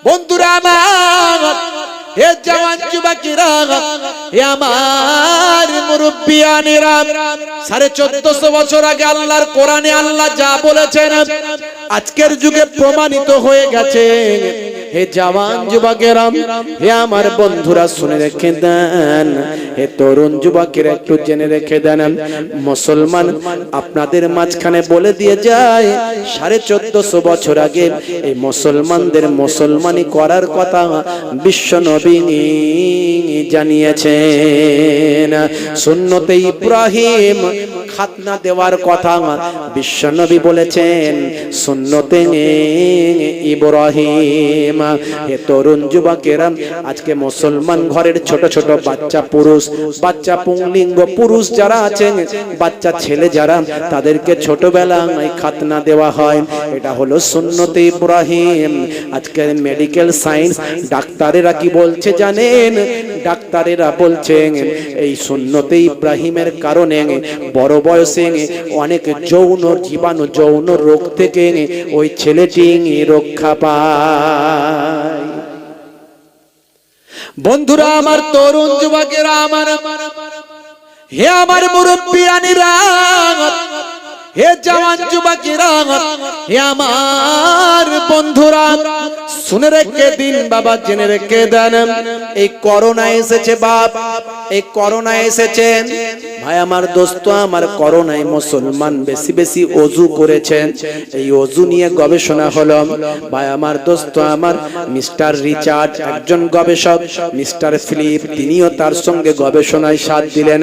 বন্ধুরা আমার, হে জওয়ান যুবকেরা, হে আমার মুরব্বিয়ানেরা। 1450 বছর আগে আল্লাহর কোরআনে আল্লাহ যা বলেছেন আজকের যুগে প্রমাণিত হয়ে গেছে। হে জওয়ান যুবকেরা, হে আমার বন্ধুরা শুনে রেখে দেন, হে তরুণ যুবকেরা একটু জেনে রেখে দেন, মুসলমান আপনাদের মাঝখানে বলে দিয়ে যায় 1450 বছর আগে এই মুসলমানদের মুসলমানি করার কথা বিশ্ব নবী জানিয়েছেন। সুন্নতে ইব্রাহিম খাতনা দেওয়ার কথা বিশ্ব নবী বলেছেন, সুন্নতে ইব্রাহিম। হে তরুণ যুবকেরা, আজকে মুসলমান ঘরের ছোট ছোট বাচ্চা পুরুষ, বাচ্চা পুংলিঙ্গ পুরুষ যারা আছেন, বাচ্চা ছেলে যারা, তাদেরকে ছোটবেলায় খাতনা দেওয়া হয়। এটা হলো সুন্নতে ইব্রাহিম। আজকের মেডিকেল সায়েন্স ডাক্তারেরা কি বলছে জানেন? ডাক্তারেরা বলছেন এই সুন্নতে ইব্রাহিমের কারণে বড় বয়সে অনেক যৌন জীবাণু, যৌন রোগ থেকে ওই ছেলেটি রক্ষা পায়। বন্ধুরা আমার, তরুণ যুবকেরা আমার, হে আমার মুরব্বিয়ানিরা, হে জওয়ান যুবকেরা, হে আমার বন্ধুরা, শুনে রেখে দিন বাবা, জেনে রেখে দেন, এই করোনা এসেছে বাপ, এই করোনা এসেছে ভাই আমার, দোস্ত আমার, করোনায় মুসলমান বেশি বেশি ওযু করেছেন। এই ওযু নিয়ে গবেষণা হলো ভাই আমার, দোস্ত আমার, মিস্টার রিচার্ড একজন গবেষক, মিস্টার ফিলিপ তিনিও তার সঙ্গে গবেষণায় সাথ দিলেন।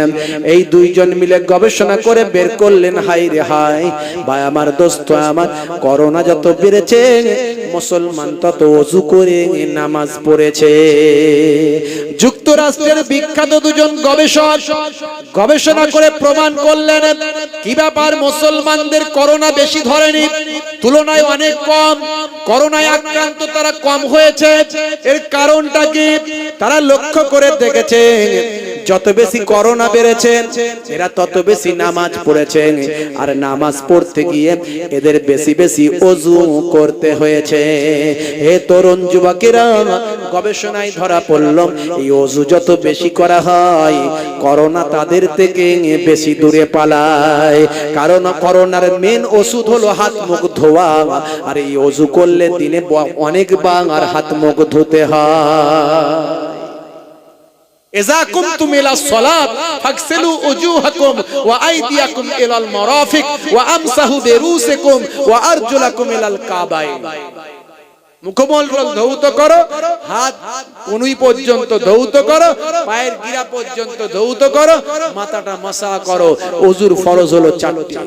এই দুইজন মিলে গবেষণা করে বের করলেন, হাই রে হাই ভাই আমার, দোস্ত আমার, করোনা যত বেড়েছে মুসলমান তত ওযু করে নামাজ পড়েছে। যুক্তরাষ্ট্রের বিখ্যাত দুজন গবেষক গবেষণা করে প্রমাণ করলেন কি ব্যাপার, মুসলমানদের করোনা বেশি ধরেনি, তুলনায় অনেক কম করোনায় আক্রান্ত তারা কম হয়েছে। এর কারণটা কি? তারা লক্ষ্য করে দেখেছে যত বেশি করোনা বেড়েছে এরা তত বেশি নামাজ পড়েছে, আর নামাজ পড়তে গিয়ে এদের বেশি বেশি ওযু করতে হয়েছে। হে তরুণ যুবকেরা, গবেষণায় ধরা পড়ল এই ওযু যত বেশি করা হয় করোনা তাদের থেকে বেশি দূরে পালায়। কারণ করোনার মেন ওষুধ হলো হাত মুখ ধোয়া, আর এই ওযু করলে দিনে অনেকবার হাত মুখ ধুতে হয়। ইযা কুমতুম ইলা সলাত ফাগসিলু উজুহাকুম ওয়া আইদিয়াকুম ইলাল মারাফিক ওয়া আমসাহু বিরুসিকুম ওয়া আরজুলাকুম ইলাল কাবাইন। মুখমণ্ডল ধৌত করো, হাত কনুই পর্যন্ত ধৌত করো, পায়ের গিরা পর্যন্ত ধৌত করো, মাথাটা মাসা করো। ওযুর ফরজ হলো 4টি।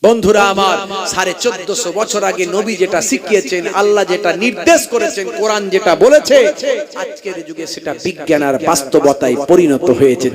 বন্ধুরা আমার, 1450 বছর আগে নবী যেটা শিখিয়েছেন, আল্লাহ যেটা নির্দেশ করেছেন, কোরআন যেটা বলেছে, আজকের যুগে সেটা বিজ্ঞান আর বাস্তবতায় পরিণত হয়েছে।